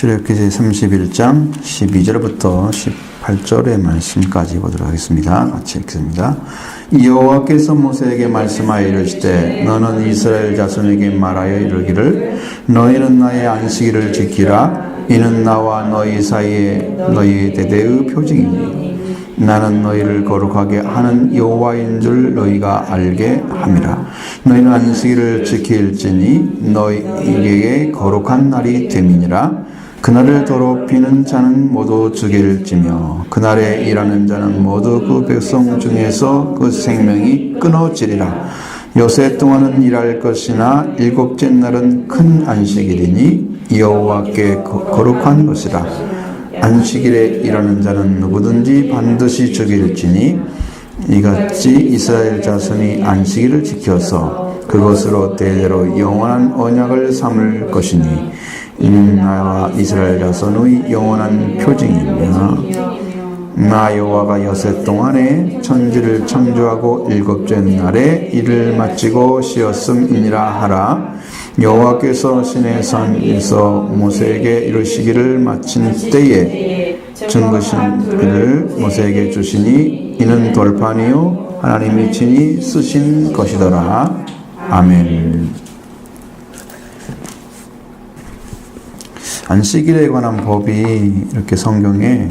출애굽기 31장 12절부터 18절의 말씀까지 보도록 하겠습니다. 같이 읽습니다. 여호와께서 모세에게 말씀하여 이르시되 너는 이스라엘 자손에게 말하여 이르기를 너희는 나의 안식일을 지키라. 이는 나와 너희 사이에 너희 대대의 표징이니 나는 너희를 거룩하게 하는 여호와인 줄 너희가 알게 함이라. 너희는 안식일을 지킬지니 너희에게 거룩한 날이 됨이니라. 그날을 더럽히는 자는 모두 죽일지며 그날에 일하는 자는 모두 그 백성 중에서 그 생명이 끊어지리라. 요새 동안은 일할 것이나 일곱째 날은 큰 안식일이니 여호와께 거룩한 것이라. 안식일에 일하는 자는 누구든지 반드시 죽일지니 이같이 이스라엘 자손이 안식일을 지켜서 그것으로 대대로 영원한 언약을 삼을 것이니 이는 나와 이스라엘 자손의 영원한 표징이며 나 여호와가 여세 동안에 천지를 창조하고 일곱째 날에 일을 마치고 쉬었음이니라 하라. 여호와께서 시내산에서 모세에게 이르시기를 마친 때에 증거신을 모세에게 주시니 이는 돌판이요 하나님이 친히 쓰신 것이더라. 아멘. 안식일에 관한 법이 이렇게 성경에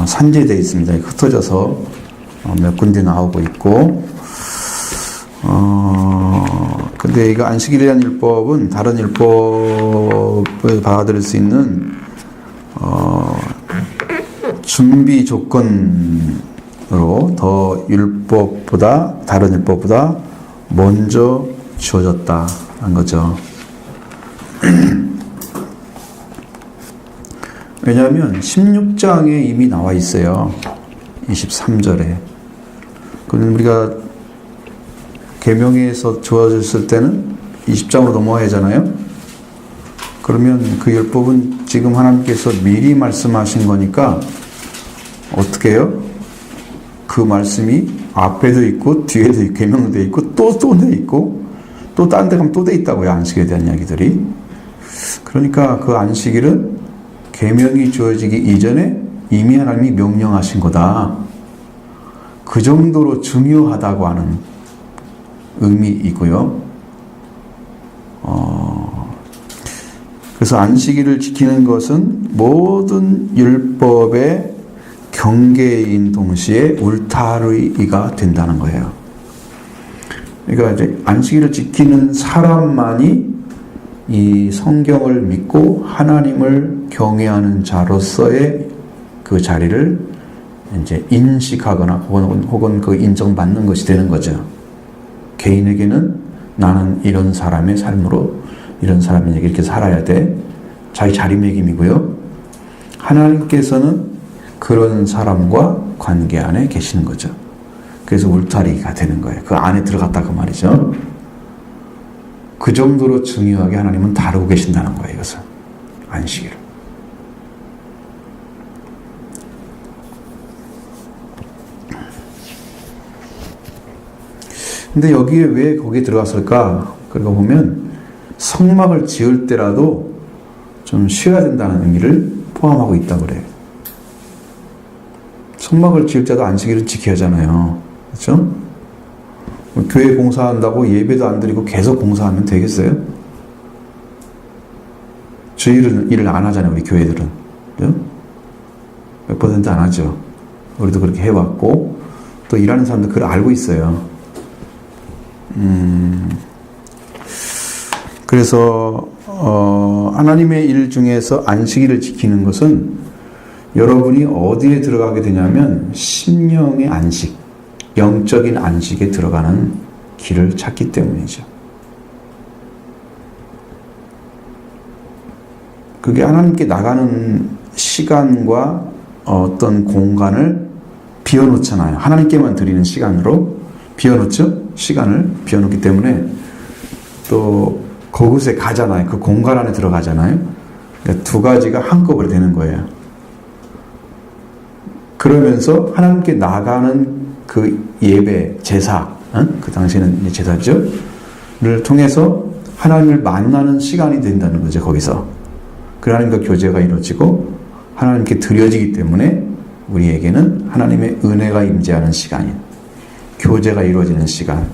산재되어 있습니다. 흩어져서 몇 군데 나오고 있고, 근데 이거 안식일이라는 율법은 다른 율법을 받아들일 수 있는 준비 조건으로 더 다른 율법보다 먼저 주어졌다는 거죠. 왜냐하면 16장에 이미 나와 있어요. 23절에. 그럼 우리가 계명에서 주어졌을 때는 20장으로 넘어야 하잖아요. 그러면 그 율법은 지금 하나님께서 미리 말씀하신 거니까 어떻게 해요? 그 말씀이 앞에도 있고 뒤에도 있고 계명도 있고 또 돼 있고 또 다른 데 가면 또 돼 있다고요. 안식에 대한 이야기들이. 그러니까 그 안식일은 계명이 주어지기 이전에 이미 하나님이 명령하신 거다. 그 정도로 중요하다고 하는 의미이고요. 그래서 안식일을 지키는 것은 모든 율법의 경계인 동시에 울타리가 된다는 거예요. 그러니까 이제 안식일을 지키는 사람만이 이 성경을 믿고 하나님을 경외하는 자로서의 그 자리를 이제 인식하거나 혹은 그 인정받는 것이 되는 거죠. 개인에게는 나는 이런 사람의 삶으로 이런 사람에게 이렇게 살아야 돼. 자기 자리매김이고요. 하나님께서는 그런 사람과 관계 안에 계시는 거죠. 그래서 울타리가 되는 거예요. 그 안에 들어갔다 그 말이죠. 그 정도로 중요하게 하나님은 다루고 계신다는 거예요. 이것을. 안식일을. 근데 여기에 왜 거기에 들어갔을까? 그러고 보면 성막을 지을 때라도 좀 쉬어야 된다는 의미를 포함하고 있다고 그래요. 성막을 지을 때도 안식일을 지켜야 하잖아요. 그렇죠? 교회 공사한다고 예배도 안 드리고 계속 공사하면 되겠어요? 주일은 일을 안 하잖아요. 우리 교회들은. 그죠? 100% 안 하죠. 우리도 그렇게 해왔고 또 일하는 사람들 그걸 알고 있어요. 그래서 하나님의 일 중에서 안식일을 지키는 것은 여러분이 어디에 들어가게 되냐면 심령의 안식, 영적인 안식에 들어가는 길을 찾기 때문이죠. 그게 하나님께 나가는 시간과 어떤 공간을 비워놓잖아요. 하나님께만 드리는 시간으로 비워놓죠? 시간을 비워놓기 때문에 또 그곳에 가잖아요. 그 공간 안에 들어가잖아요. 그러니까 두 가지가 한꺼번에 되는 거예요. 그러면서 하나님께 나가는 그 예배, 제사, 그 당시에는 제사죠? 를 통해서 하나님을 만나는 시간이 된다는 거죠, 거기서. 하나님과 교제가 이루어지고 하나님께 드려지기 때문에 우리에게는 하나님의 은혜가 임재하는 시간인 교제가 이루어지는 시간.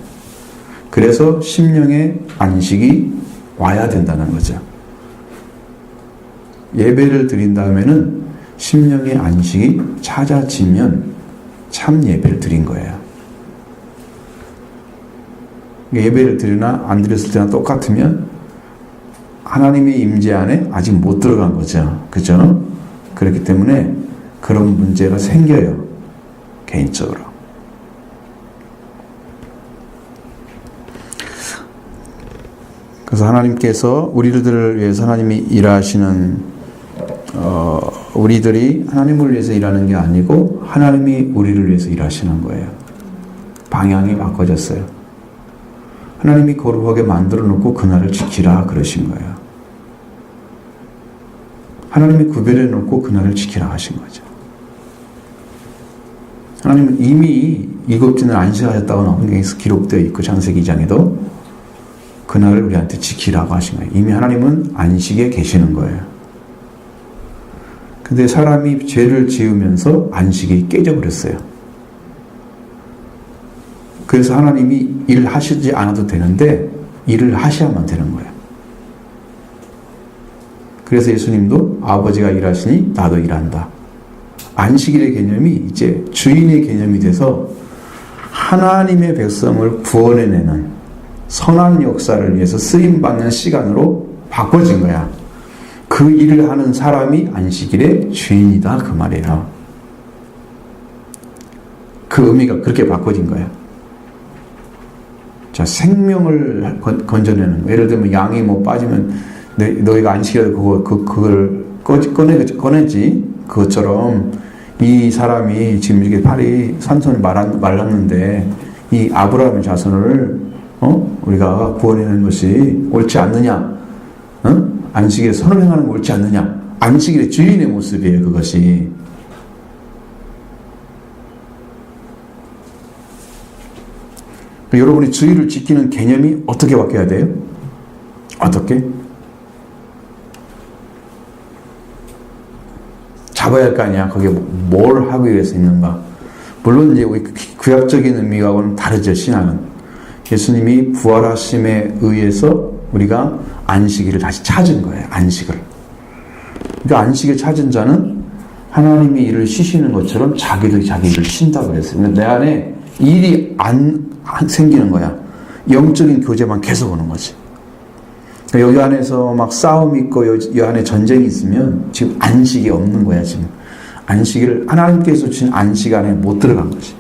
그래서 심령의 안식이 와야 된다는 거죠. 예배를 드린 다음에는 심령의 안식이 찾아지면 참 예배를 드린 거예요. 예배를 드리나 안 드렸을 때나 똑같으면 하나님의 임재 안에 아직 못 들어간 거죠. 그죠? 그렇기 때문에 그런 문제가 생겨요. 개인적으로. 그래서 하나님께서 우리들을 위해서 하나님이 일하시는 우리들이 하나님을 위해서 일하는 게 아니고 하나님이 우리를 위해서 일하시는 거예요. 방향이 바꿔졌어요. 하나님이 거룩하게 만들어 놓고 그날을 지키라 그러신 거예요. 하나님이 구별해 놓고 그날을 지키라 하신 거죠. 하나님은 이미 일곱 주는 안식하셨다고 성경에서 기록되어 있고 창세기 2장에도 그날을 우리한테 지키라고 하신 거예요. 이미 하나님은 안식에 계시는 거예요. 근데 사람이 죄를 지으면서 안식이 깨져버렸어요. 그래서 하나님이 일을 하시지 않아도 되는데 일을 하셔야만 되는 거예요. 그래서 예수님도 아버지가 일하시니 나도 일한다. 안식일의 개념이 이제 주인의 개념이 돼서 하나님의 백성을 구원해내는 선한 역사를 위해서 쓰임받는 시간으로 바꿔진 거야. 그 일을 하는 사람이 안식일의 주인이다 그 말이에요. 그 의미가 그렇게 바꿔진 거야. 자, 생명을 건져내는 거. 예를 들면 양이 뭐 빠지면 너희가 안식일에 그걸 꺼내지. 그것처럼 이 사람이 지금 이렇게 팔이 산손이 말랐는데 이 아브라함의 자손을 우리가 구원해내는 것이 옳지 않느냐? 안식일에 선을 행하는 거 옳지 않느냐? 안식일의 주인의 모습이에요, 그것이. 여러분이 주의를 지키는 개념이 어떻게 바뀌어야 돼요? 어떻게? 잡아야 할 거 아니야. 거기에 뭘 하기 위해서 있는가? 물론 이제 구약적인 의미하고는 다르죠, 신앙은. 예수님이 부활하심에 의해서 우리가 안식일을 다시 찾은 거예요. 안식을. 그러니까 안식을 찾은 자는 하나님이 일을 쉬시는 것처럼 자기도 자기 일을 쉰다고 그랬어요. 그러니까 내 안에 일이 안 생기는 거야. 영적인 교제만 계속 오는 거지. 그러니까 여기 안에서 막 싸움이 있고 이 안에 전쟁이 있으면 지금 안식이 없는 거야. 지금 안식일을 하나님께서 주신 안식 안에 못 들어간 거지.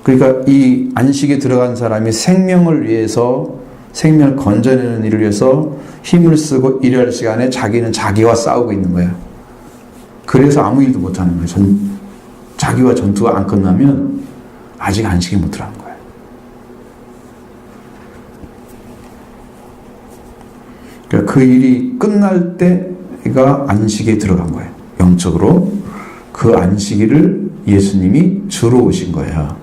그러니까 이 안식에 들어간 사람이 생명을 위해서 생명을 건져내는 일을 위해서 힘을 쓰고 일할 시간에 자기는 자기와 싸우고 있는 거야. 그래서 아무 일도 못하는 거야. 자기와 전투가 안 끝나면 아직 안식에 못 들어간 거야. 그러니까 그 일이 끝날 때가 안식에 들어간 거예요. 영적으로. 그 안식일을 예수님이 주로 오신 거예요.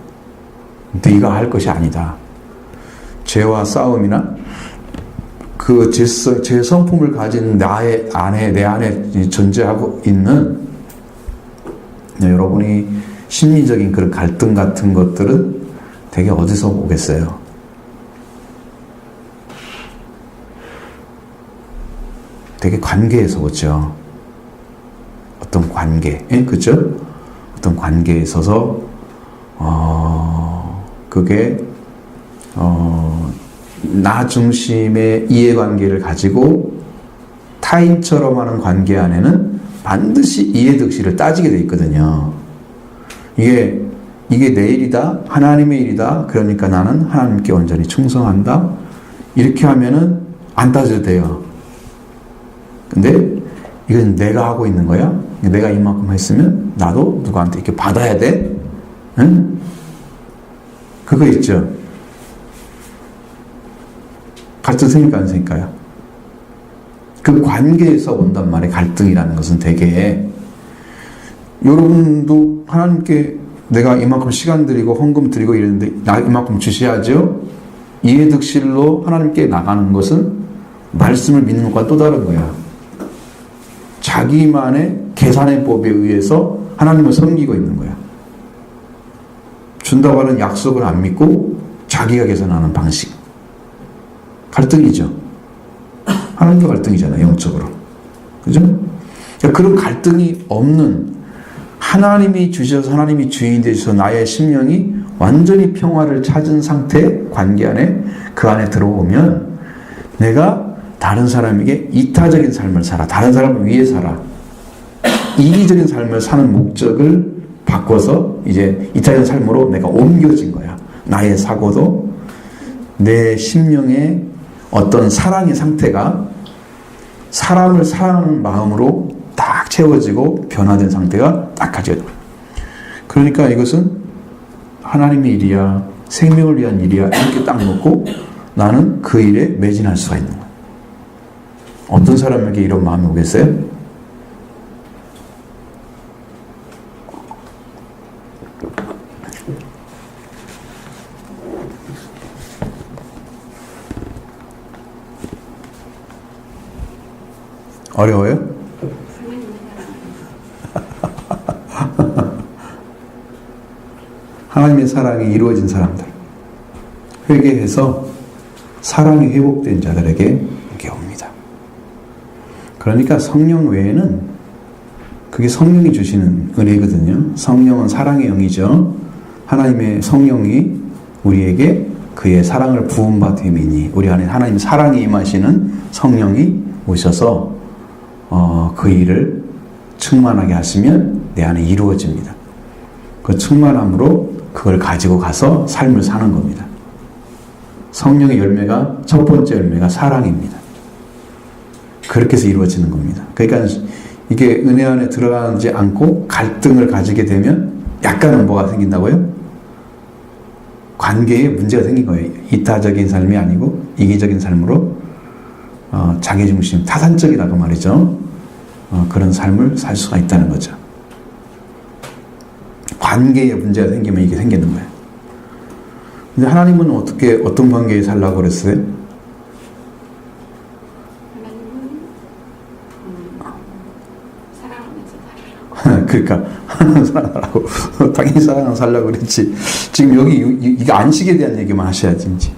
네가 할 것이 아니다. 죄와 싸움이나 그 죄 성품을 가진 내 안에 존재하고 있는 여러분이 심리적인 그런 갈등 같은 것들은 되게 어디서 오겠어요? 되게 관계에서 오죠. 어떤 관계, 그죠? 어떤 관계에 있어서 그게 나 중심의 이해관계를 가지고 타인처럼 하는 관계 안에는 반드시 이해득실을 따지게 돼 있거든요. 이게 내 일이다, 하나님의 일이다. 그러니까 나는 하나님께 온전히 충성한다. 이렇게 하면은 안 따져도 돼요. 근데 이건 내가 하고 있는 거야. 내가 이만큼 했으면 나도 누구한테 이렇게 받아야 돼. 응? 그거 있죠. 갈등 생길까 안 생길까요? 그 관계에서 온단 말이에요. 갈등이라는 것은 되게. 여러분도 하나님께 내가 이만큼 시간 드리고 헌금 드리고 이랬는데 나 이만큼 주셔야죠. 이해득실로 하나님께 나가는 것은 말씀을 믿는 것과 또 다른 거야. 자기만의 계산의 법에 의해서 하나님을 섬기고 있는 거야. 준다고 하는 약속을 안 믿고 자기가 계산하는 방식. 갈등이죠. 하나님도 갈등이잖아요, 영적으로. 그죠? 그러니까 그런 갈등이 없는, 하나님이 주셔서 하나님이 주인이 되셔서 나의 심령이 완전히 평화를 찾은 상태의 관계 안에, 그 안에 들어오면 내가 다른 사람에게 이타적인 삶을 살아, 다른 사람을 위해 살아, 이기적인 삶을 사는 목적을 바꿔서 이제 이타적인 삶으로 내가 옮겨진 거야. 나의 사고도 내 심령의 어떤 사랑의 상태가 사람을 사랑하는 마음으로 딱 채워지고 변화된 상태가 딱 가져요. 그러니까 이것은 하나님의 일이야, 생명을 위한 일이야, 이렇게 딱 놓고 나는 그 일에 매진할 수가 있는 거야. 어떤 사람에게 이런 마음이 오겠어요? 어려워요? 하나님의 사랑이 이루어진 사람들, 회개해서 사랑이 회복된 자들에게 이게 옵니다. 그러니까 성령 외에는, 그게 성령이 주시는 은혜거든요. 성령은 사랑의 영이죠. 하나님의 성령이 우리에게 그의 사랑을 부음받음이니, 우리 안에 하나님의 사랑이 임하시는 성령이 오셔서 그 일을 충만하게 하시면 내 안에 이루어집니다. 그 충만함으로 그걸 가지고 가서 삶을 사는 겁니다. 성령의 열매가, 첫 번째 열매가 사랑입니다. 그렇게 해서 이루어지는 겁니다. 그러니까 이게 은혜 안에 들어가지 않고 갈등을 가지게 되면 약간은 뭐가 생긴다고요? 관계에 문제가 생긴 거예요. 이타적인 삶이 아니고 이기적인 삶으로 자기중심, 타산적이라고 말이죠. 그런 삶을 살 수가 있다는 거죠. 관계에 문제가 생기면 이게 생기는 거예요. 근데 하나님은 어떤 관계에 살라고 그랬어요? 하나님은 그러니까 하나님 사랑하라고 당연히 사랑하고 살라고 그랬지. 지금 여기 이게 안식에 대한 얘기만 하셔야지. 이제.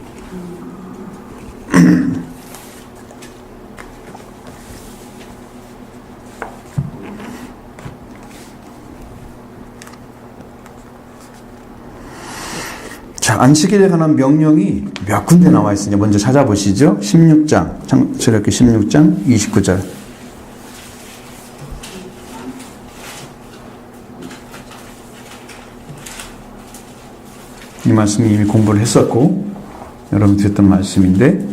자, 안식일에 관한 명령이 몇 군데 나와 있으냐 먼저 찾아보시죠. 16장, 창세기 16장 29절. 이 말씀이 이미 공부를 했었고 여러분 듣던 말씀인데,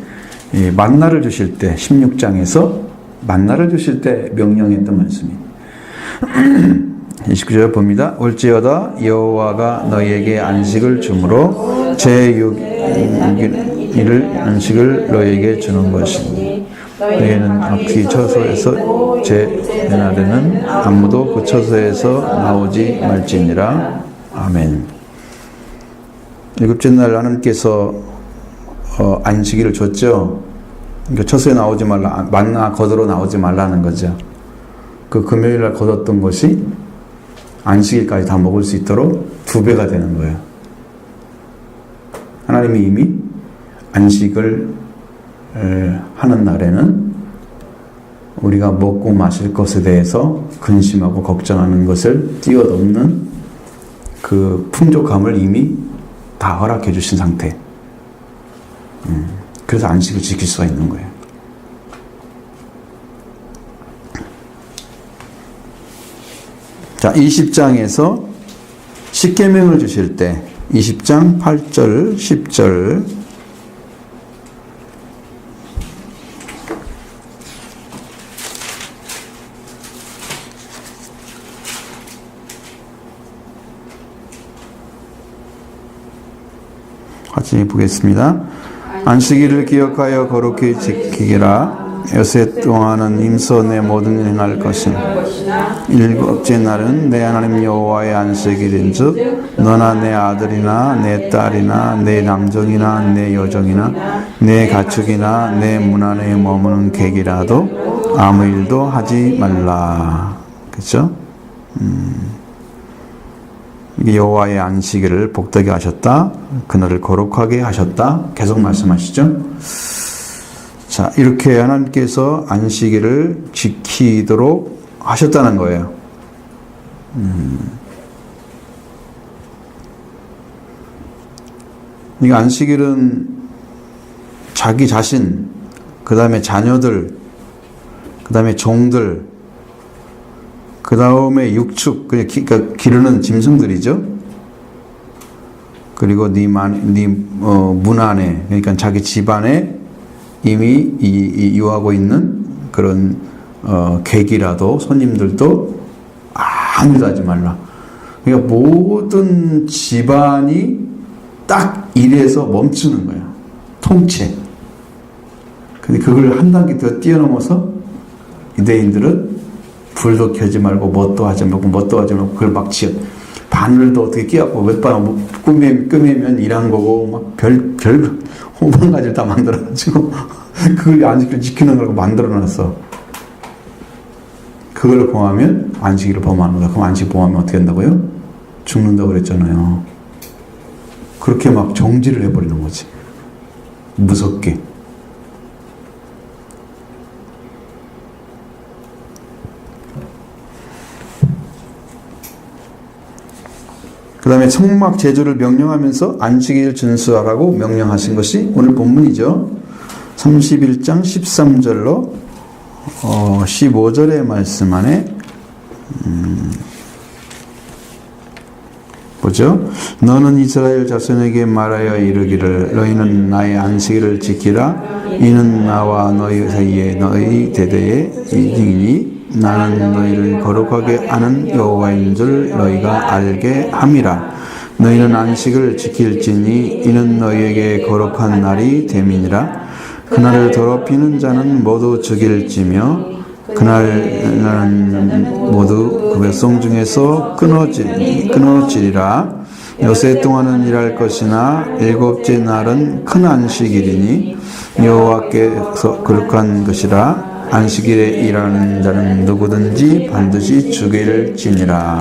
만나를 주실 때 16장에서 만나를 주실 때 명령했던 말씀입니다. 29절 봅니다. 올지어다 여호와가 너희에게 안식을 주므로 제6일을 안식을 너희에게 주는 것이니 너희는 그 처소에서 제4날에는 아무도 그 처소에서 나오지 말지니라. 아멘. 일곱째 날 하나님께서 안식일을 줬죠. 그러니까 처소에 나오지 말라, 만나 걷으러 나오지 말라는 거죠. 그 금요일 날 걷었던 것이 안식일까지 다 먹을 수 있도록 2배가 되는 거예요. 하나님이 이미 안식을 하는 날에는 우리가 먹고 마실 것에 대해서 근심하고 걱정하는 것을 뛰어넘는 그 풍족함을 이미 다 허락해 주신 상태. 그래서 안식을 지킬 수가 있는 거예요. 자, 20장에서 십계명을 주실 때 20장 8절, 10절 같이 보겠습니다. 안식일을 기억하여 거룩히 지키기라. 여세 동안은 임서 내 모든 일 행할 것이나 일곱째 날은 내 하나님 여호와의 안식일인즉 너나 내 아들이나 내 딸이나 내 남종이나 내 여종이나 내 가축이나 내 문 안에 머무는 객이라도 아무 일도 하지 말라. 그렇죠? 여호와의 안식일을 복되게 하셨다. 그날을 거룩하게 하셨다. 계속 말씀하시죠. 자, 이렇게 하나님께서 안식일을 지키도록 하셨다는 거예요. 이 안식일은 자기 자신, 그 다음에 자녀들, 그 다음에 종들, 그 다음에 육축, 그러니까 기르는 짐승들이죠. 그리고 문 안에, 그러니까 자기 집안에 이미 유하고 있는 그런 객이라도 손님들도 아무도 하지 말라. 그러니까 모든 집안이 딱 일에서 멈추는 거야. 통째. 근데 그걸 한 단계 더 뛰어넘어서 유대인들은 불도 켜지 말고 뭣도 하지 말고 그걸 막 지어. 바늘도 어떻게 끼갖고 몇 번 끄매면 일한 거고 막 별 호반 가지를 다 만들어가지고 그걸 안식일을 지키는 걸 만들어놨어. 그걸 범하면 안식일을 범하는 거야. 그럼 안식 범하면 어떻게 한다고요? 죽는다고 그랬잖아요. 그렇게 막 정지를 해버리는 거지. 무섭게. 그 다음에 성막 제조를 명령하면서 안식일 준수하라고 명령하신 것이 오늘 본문이죠. 31장 13절로 15절의 말씀 안에 보죠. 너는 이스라엘 자손에게 말하여 이르기를 너희는 나의 안식일을 지키라. 이는 나와 너희 사이에 너희 대대의 이익이니 나는 너희를 거룩하게 하는 여호와인 줄 너희가 알게 함이라. 너희는 안식을 지킬지니 이는 너희에게 거룩한 날이 됨이니라. 그날을 더럽히는 자는 모두 죽일지며 그날은 모두 그 백성 중에서 끊어지리라. 여세 동안은 일할 것이나 일곱째 날은 큰 안식일이니 여호와께서 거룩한 것이라. 안식일에 일하는 자는 누구든지 반드시 죽일지니라.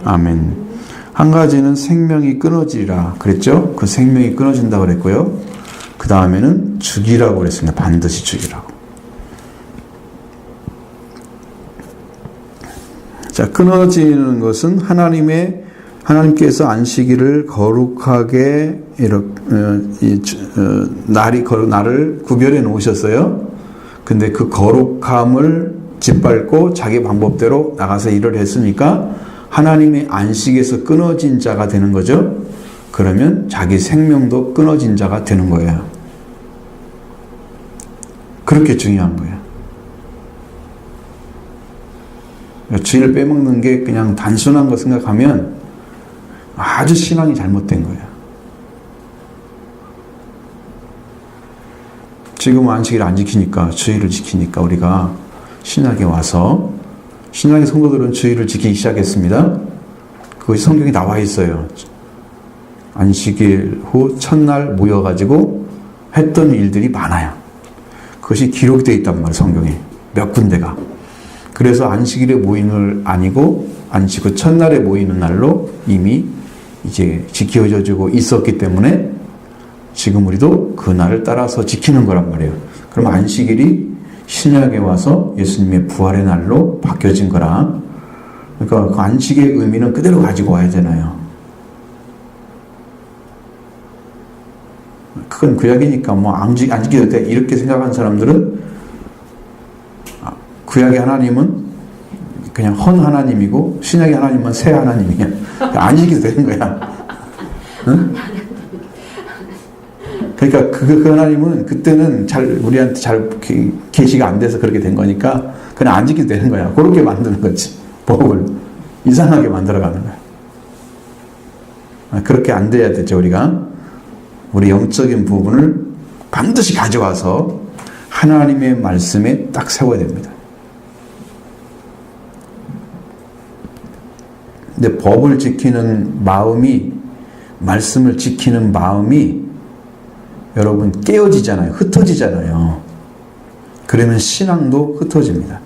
아멘. 한 가지는 생명이 끊어지리라 그랬죠? 그 생명이 끊어진다고 그랬고요. 그 다음에는 죽이라고 그랬습니다. 반드시 죽이라고. 자, 끊어지는 것은 하나님께서 안식일을 거룩하게 날을 구별해 놓으셨어요. 근데 그 거룩함을 짓밟고 자기 방법대로 나가서 일을 했으니까 하나님의 안식에서 끊어진 자가 되는 거죠. 그러면 자기 생명도 끊어진 자가 되는 거예요. 그렇게 중요한 거예요. 주일을 빼먹는 게 그냥 단순한 거 생각하면 아주 신앙이 잘못된 거예요. 지금 안식일을 안 지키니까 주일을 지키니까 우리가 신약에 와서 신약의 성도들은 주일을 지키기 시작했습니다. 그것이 성경에 나와 있어요. 안식일 후 첫날 모여가지고 했던 일들이 많아요. 그것이 기록되어 있단 말이에요. 성경에 몇 군데가. 그래서 안식일에 모이는 걸 아니고 안식 후 첫날에 모이는 날로 이미 이제 지켜져주고 있었기 때문에 지금 우리도 그 날을 따라서 지키는 거란 말이에요. 그럼 안식일이 신약에 와서 예수님의 부활의 날로 바뀌어진 거라. 그러니까 그 안식의 의미는 그대로 가지고 와야 되나요? 그건 구약이니까 뭐 안 지켜도 돼 이렇게 생각하는 사람들은 구약의 하나님은 그냥 헌 하나님이고 신약의 하나님은 새 하나님이야. 안 지켜도 되는 거야. 응? 그러니까 그 하나님은 그때는 우리한테 잘 계시가 안 돼서 그렇게 된 거니까 그냥 안 지켜도 되는 거야. 그렇게 만드는 거지. 법을 이상하게 만들어가는 거야. 그렇게 안 돼야 되죠. 우리가 우리 영적인 부분을 반드시 가져와서 하나님의 말씀에 딱 세워야 됩니다. 근데 법을 지키는 마음이 말씀을 지키는 마음이 여러분 깨어지잖아요. 흩어지잖아요. 그러면 신앙도 흩어집니다.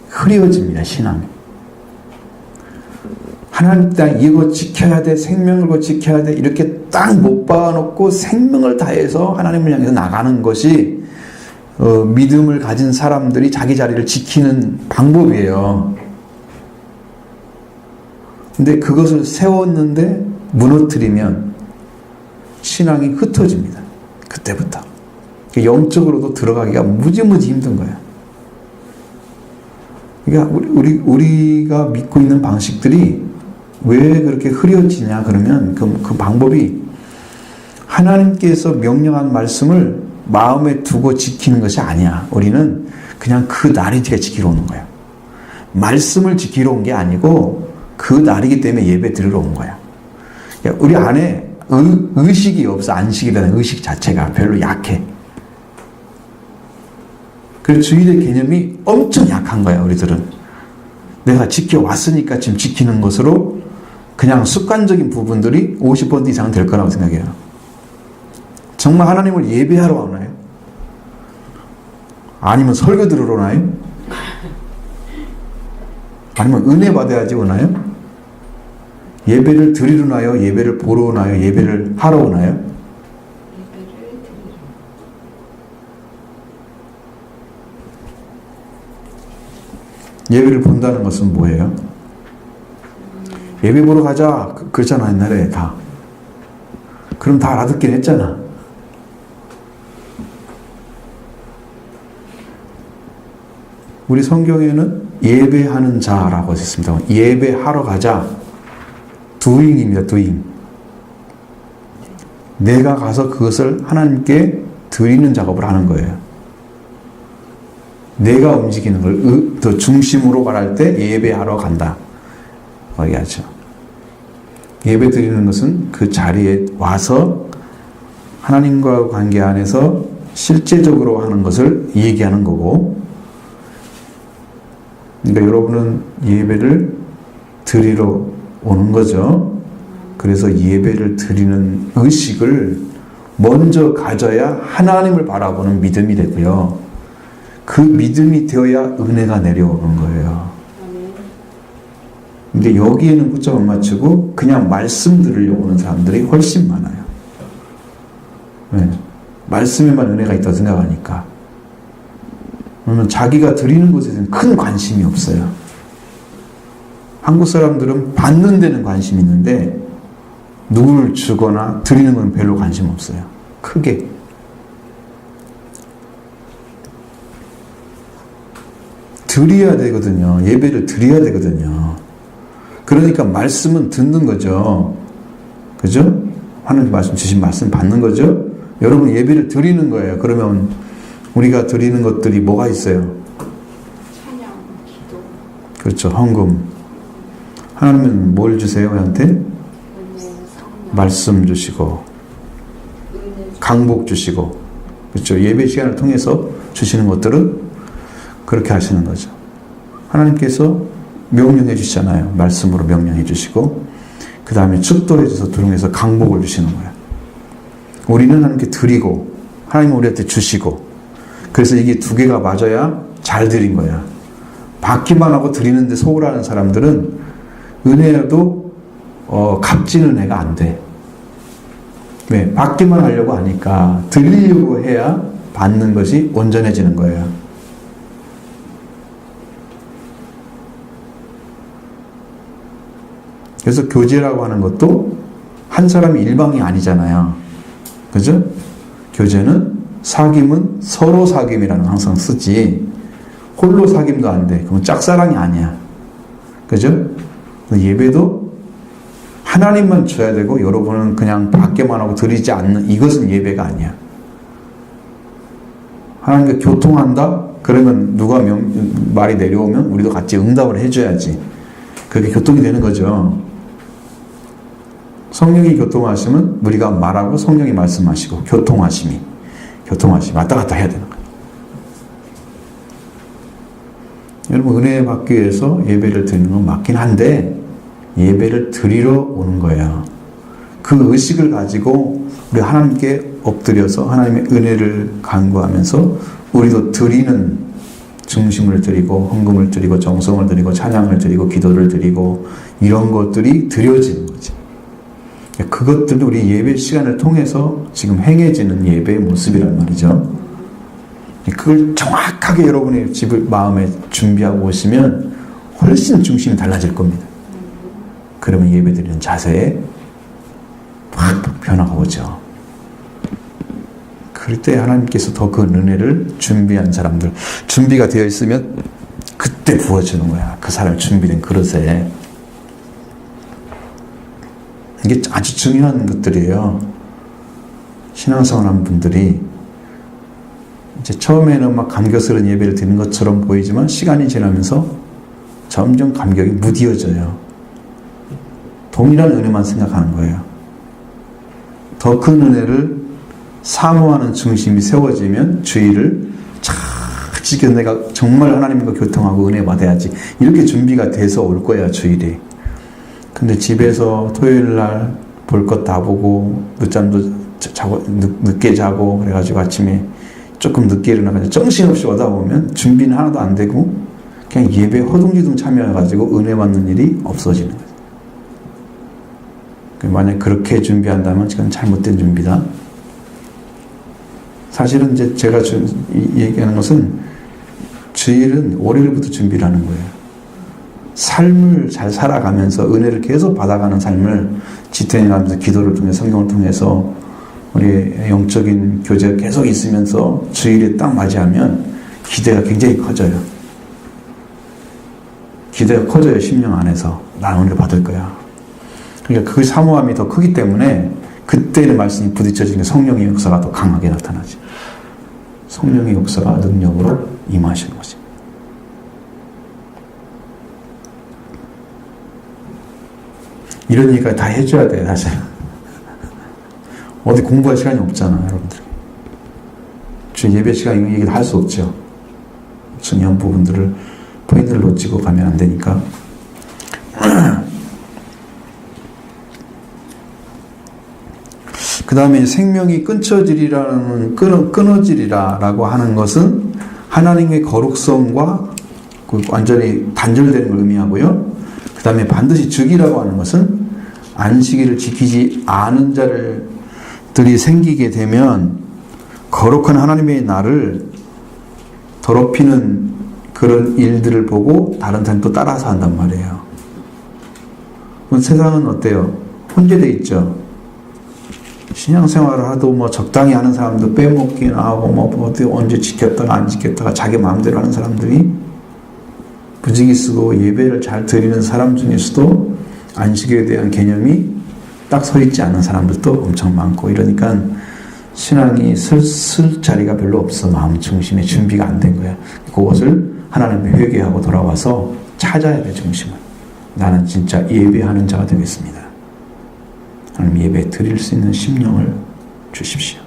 흐려집니다. 신앙이. 하나님 땅 이거 지켜야 돼, 생명을 거 지켜야 돼, 이렇게 딱 못 박아놓고 생명을 다해서 하나님을 향해서 나가는 것이 믿음을 가진 사람들이 자기 자리를 지키는 방법이에요. 근데 그것을 세웠는데 무너뜨리면 신앙이 흩어집니다. 그때부터. 영적으로도 들어가기가 무지무지 힘든 거예요. 그러니까 우리가 믿고 있는 방식들이 왜 그렇게 흐려지냐 그러면 그 방법이 하나님께서 명령한 말씀을 마음에 두고 지키는 것이 아니야. 우리는 그냥 그 날이지가 지키러 오는 거야. 말씀을 지키러 온 게 아니고 그 날이기 때문에 예배 드리러 온 거야. 우리 안에 의식이 없어. 안식이라는 의식 자체가 별로 약해. 그래서 주일의 개념이 엄청 약한 거야. 우리들은 내가 지켜왔으니까 지금 지키는 것으로 그냥 습관적인 부분들이 50% 이상 될 거라고 생각해요. 정말 하나님을 예배하러 오나요? 아니면 설교 들으러 오나요? 아니면 은혜 받아야지 오나요? 예배를 드리러 오나요? 예배를 보러 오나요? 예배를 하러 오나요? 예배를 본다는 것은 뭐예요? 예배 보러 가자 그랬잖아 옛날에 다. 그럼 다 알아듣긴 했잖아. 우리 성경에는 예배하는 자라고 했습니다. 예배하러 가자. doing입니다. doing. 내가 가서 그것을 하나님께 드리는 작업을 하는 거예요. 내가 움직이는 걸 더 중심으로 말할 때 예배하러 간다. 얘기하죠. 예배 드리는 것은 그 자리에 와서 하나님과 관계 안에서 실제적으로 하는 것을 얘기하는 거고, 그러니까 여러분은 예배를 드리러 오는 거죠. 그래서 예배를 드리는 의식을 먼저 가져야 하나님을 바라보는 믿음이 되고요. 그 믿음이 되어야 은혜가 내려오는 거예요. 근데 여기에는 초점 안 맞추고 그냥 말씀 들으려고 오는 사람들이 훨씬 많아요. 네. 말씀에만 은혜가 있다고 생각하니까. 그러면 자기가 드리는 것에 대해서는 큰 관심이 없어요. 한국 사람들은 받는 데는 관심이 있는데 누구를 주거나 드리는 건 별로 관심 없어요. 크게. 드려야 되거든요. 예배를 드려야 되거든요. 그러니까 말씀은 듣는 거죠. 그죠? 하나님 말씀 주신 말씀 받는 거죠. 여러분 예배를 드리는 거예요. 그러면 우리가 드리는 것들이 뭐가 있어요? 찬양, 기도. 그렇죠. 헌금. 하나님은 뭘 주세요? 우리한테? 말씀 주시고 강복 주시고, 그렇죠. 예배 시간을 통해서 주시는 것들은 그렇게 하시는 거죠. 하나님께서 명령해 주시잖아요. 말씀으로 명령해 주시고, 그 다음에 축도해 주셔서 통해서 강복을 주시는 거예요. 우리는 하나님께 드리고 하나님은 우리한테 주시고, 그래서 이게 두 개가 맞아야 잘 드린 거야. 받기만 하고 드리는데 소홀하는 사람들은 은혜도 값진 은혜가 안 돼. 왜? 받기만 하려고 하니까 드리려고 해야 받는 것이 온전해지는 거예요. 그래서 교제라고 하는 것도 한 사람이 일방이 아니잖아요. 그죠? 교제는 사귐은 서로 사귐이라는 항상 쓰지, 홀로 사귐도 안 돼. 그건 짝사랑이 아니야. 그죠? 예배도 하나님만 줘야 되고 여러분은 그냥 받게만 하고 드리지 않는, 이것은 예배가 아니야. 하나님과 교통한다? 그러면 누가 말이 내려오면 우리도 같이 응답을 해줘야지. 그게 교통이 되는 거죠. 성령이 교통하시면 우리가 말하고 성령이 말씀하시고, 교통하심이 왔다 갔다 해야 되는 거예요. 여러분 은혜 받기 위해서 예배를 드리는 건 맞긴 한데 예배를 드리러 오는 거예요. 그 의식을 가지고 우리 하나님께 엎드려서 하나님의 은혜를 간구하면서 우리도 드리는 중심을 드리고 헌금을 드리고 정성을 드리고 찬양을 드리고 기도를 드리고 이런 것들이 드려지는 거지. 그것들도 우리 예배 시간을 통해서 지금 행해지는 예배의 모습이란 말이죠. 그걸 정확하게 여러분의 집을 마음에 준비하고 오시면 훨씬 중심이 달라질 겁니다. 그러면 예배 드리는 자세에 확 변화가 오죠. 그럴 때 하나님께서 더 그 은혜를 준비한 사람들, 준비가 되어 있으면 그때 부어주는 거야. 그 사람이 준비된 그릇에. 이게 아주 중요한 것들이에요. 신앙생활하는 분들이 이제 처음에는 막 감격스러운 예배를 드리는 것처럼 보이지만 시간이 지나면서 점점 감격이 무디어져요. 동일한 은혜만 생각하는 거예요. 더 큰 은혜를 사모하는 중심이 세워지면 주의를 지켜 내가 정말 하나님과 교통하고 은혜 받아야지 이렇게 준비가 돼서 올 거야 주일이. 근데 집에서 토요일 날 볼 것 다 보고 늦잠도 자고 늦게 자고 그래가지고 아침에 조금 늦게 일어나가지고 정신없이 오다 보면 준비는 하나도 안 되고 그냥 예배 허둥지둥 참여해가지고 은혜 받는 일이 없어지는 거예요. 만약 그렇게 준비한다면 그건 잘못된 준비다. 사실은 이제 제가 얘기하는 것은 주일은 월요일부터 준비를 하는 거예요. 삶을 잘 살아가면서 은혜를 계속 받아가는 삶을 지탱하면서 기도를 통해 성경을 통해서 우리 영적인 교제가 계속 있으면서 주일에 딱 맞이하면 기대가 굉장히 커져요. 기대가 커져요. 심령 안에서. 난 은혜를 받을 거야. 그러니까 그 사모함이 더 크기 때문에 그때의 말씀이 부딪혀지는 성령의 역사가 더 강하게 나타나지. 성령의 역사가 능력으로 임하시는 거지. 이런 얘기까지 다 해줘야 돼, 사실. 어디 공부할 시간이 없잖아, 여러분들. 주 예배 시간 이런 얘기를 할 수 없죠. 중요한 부분들을 포인트를 놓치고 가면 안 되니까. 그 다음에 생명이 끊어지리라라고 하는 것은 하나님의 거룩성과 완전히 단절되는 걸 의미하고요. 그 다음에 반드시 죽이라고 하는 것은 안식일을 지키지 않은 자들이 생기게 되면 거룩한 하나님의 날을 더럽히는 그런 일들을 보고 다른 사람이 또 따라서 한단 말이에요. 세상은 어때요? 혼재되어 있죠. 신앙생활을 하도 뭐 적당히 하는 사람도 빼먹긴 하고 뭐 어디 언제 지켰다가 안 지켰다가 자기 마음대로 하는 사람들이 부지기 쓰고 예배를 잘 드리는 사람 중에서도 안식에 대한 개념이 딱 서 있지 않은 사람들도 엄청 많고 이러니까 신앙이 쓸 자리가 별로 없어. 마음 중심에 준비가 안 된 거야. 그것을 하나님께 회개하고 돌아와서 찾아야 돼. 중심을. 나는 진짜 예배하는 자가 되겠습니다. 하나님 예배 드릴 수 있는 심령을 주십시오.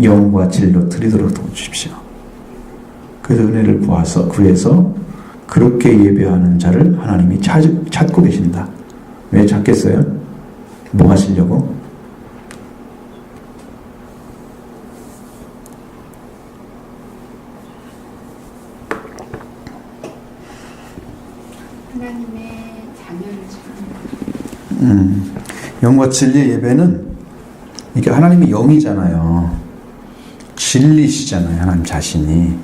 영과 진리로 드리도록 도와주십시오. 그래서 은혜를 구해서 그렇게 예배하는 자를 하나님이 찾고 계신다. 왜 찾겠어요? 뭐 하시려고? 하나님의 자녀를 찾는 영과 진리의 예배는 이게 하나님이 영이잖아요. 진리시잖아요. 하나님 자신이.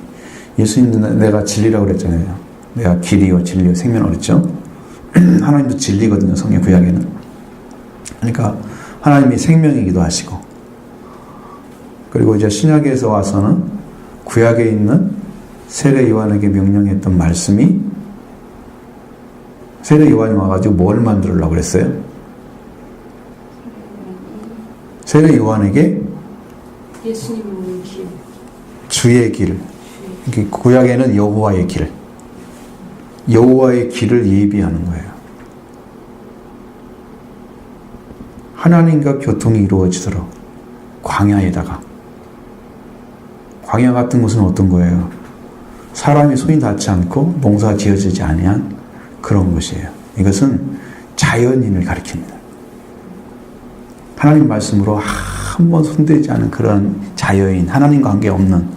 예수님도 내가 진리라고 그랬잖아요. 내가 길이요 진리요 생명이라고 그랬죠. 하나님도 진리거든요. 성경 구약에는. 그러니까 하나님이 생명이기도 하시고 그리고 이제 신약에서 와서는 구약에 있는 세례 요한에게 명령했던 말씀이 세례 요한이 와가지고 뭘 만들려고 그랬어요? 세례 요한에게 예수님을 오는 길, 주의 길, 구약에는 여호와의 길, 여호와의 길을 예비하는 거예요. 하나님과 교통이 이루어지도록 광야에다가. 광야 같은 곳은 어떤 거예요? 사람이 손이 닿지 않고 농사 지어지지 아니한 그런 곳이에요. 이것은 자연인을 가리킵니다. 하나님 말씀으로 한 번 손대지 않은 그런 자여인, 하나님과 관계없는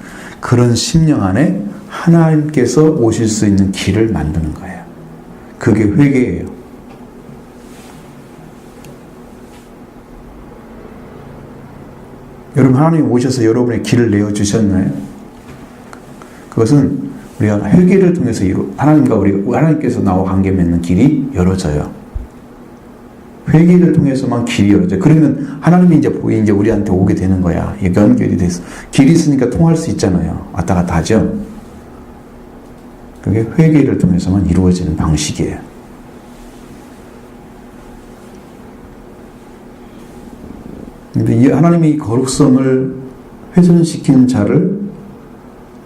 그런 심령 안에 하나님께서 오실 수 있는 길을 만드는 거예요. 그게 회개예요. 여러분, 하나님 오셔서 여러분의 길을 내어주셨나요? 그것은 우리가 회개를 통해서 하나님께서 나와 관계 맺는 길이 열어져요. 회개를 통해서만 길이 열어져요. 그러면 하나님이 이제 우리한테 오게 되는 거야. 연결이 돼서. 길이 있으니까 통할 수 있잖아요. 왔다 갔다 하죠. 그게 회개를 통해서만 이루어지는 방식이에요. 근데 이 하나님이 거룩성을 훼손시키는 자를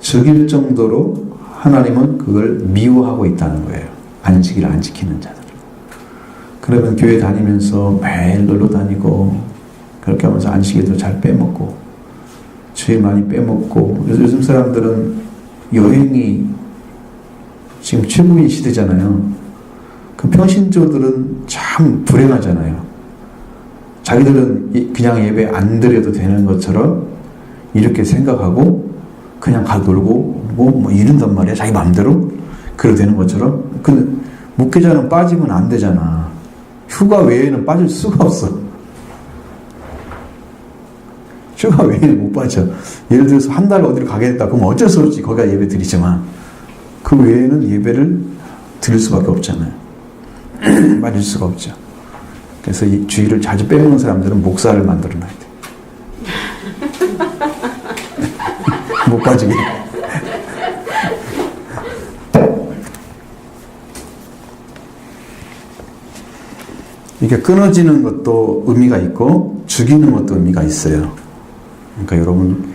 죽일 정도로 하나님은 그걸 미워하고 있다는 거예요. 안식일을 안 지키는 자들. 그러면 교회 다니면서 매일 놀러 다니고 그렇게 하면서 안식일도 잘 빼먹고 주일 많이 빼먹고 요즘 사람들은 여행이 지금 최고인 시대잖아요. 그 평신조들은 참 불행하잖아요. 자기들은 그냥 예배 안 드려도 되는 것처럼 이렇게 생각하고 그냥 가 놀고 뭐 이런단 말이야. 자기 마음대로 그래도 되는 것처럼. 근데 목회자는 빠지면 안 되잖아. 휴가 외에는 빠질 수가 없어. 휴가 외에는 못 빠져. 예를 들어서 한 달 어디를 가겠다. 그럼 어쩔 수 없지. 거기가 예배 드리지만 그 외에는 예배를 드릴 수밖에 없잖아요. 빠질 수가 없죠. 그래서 이 주일을 자주 빼먹는 사람들은 목사를 만들어 놔야 돼. 못 빠지게. 이게 끊어지는 것도 의미가 있고 죽이는 것도 의미가 있어요. 그러니까 여러분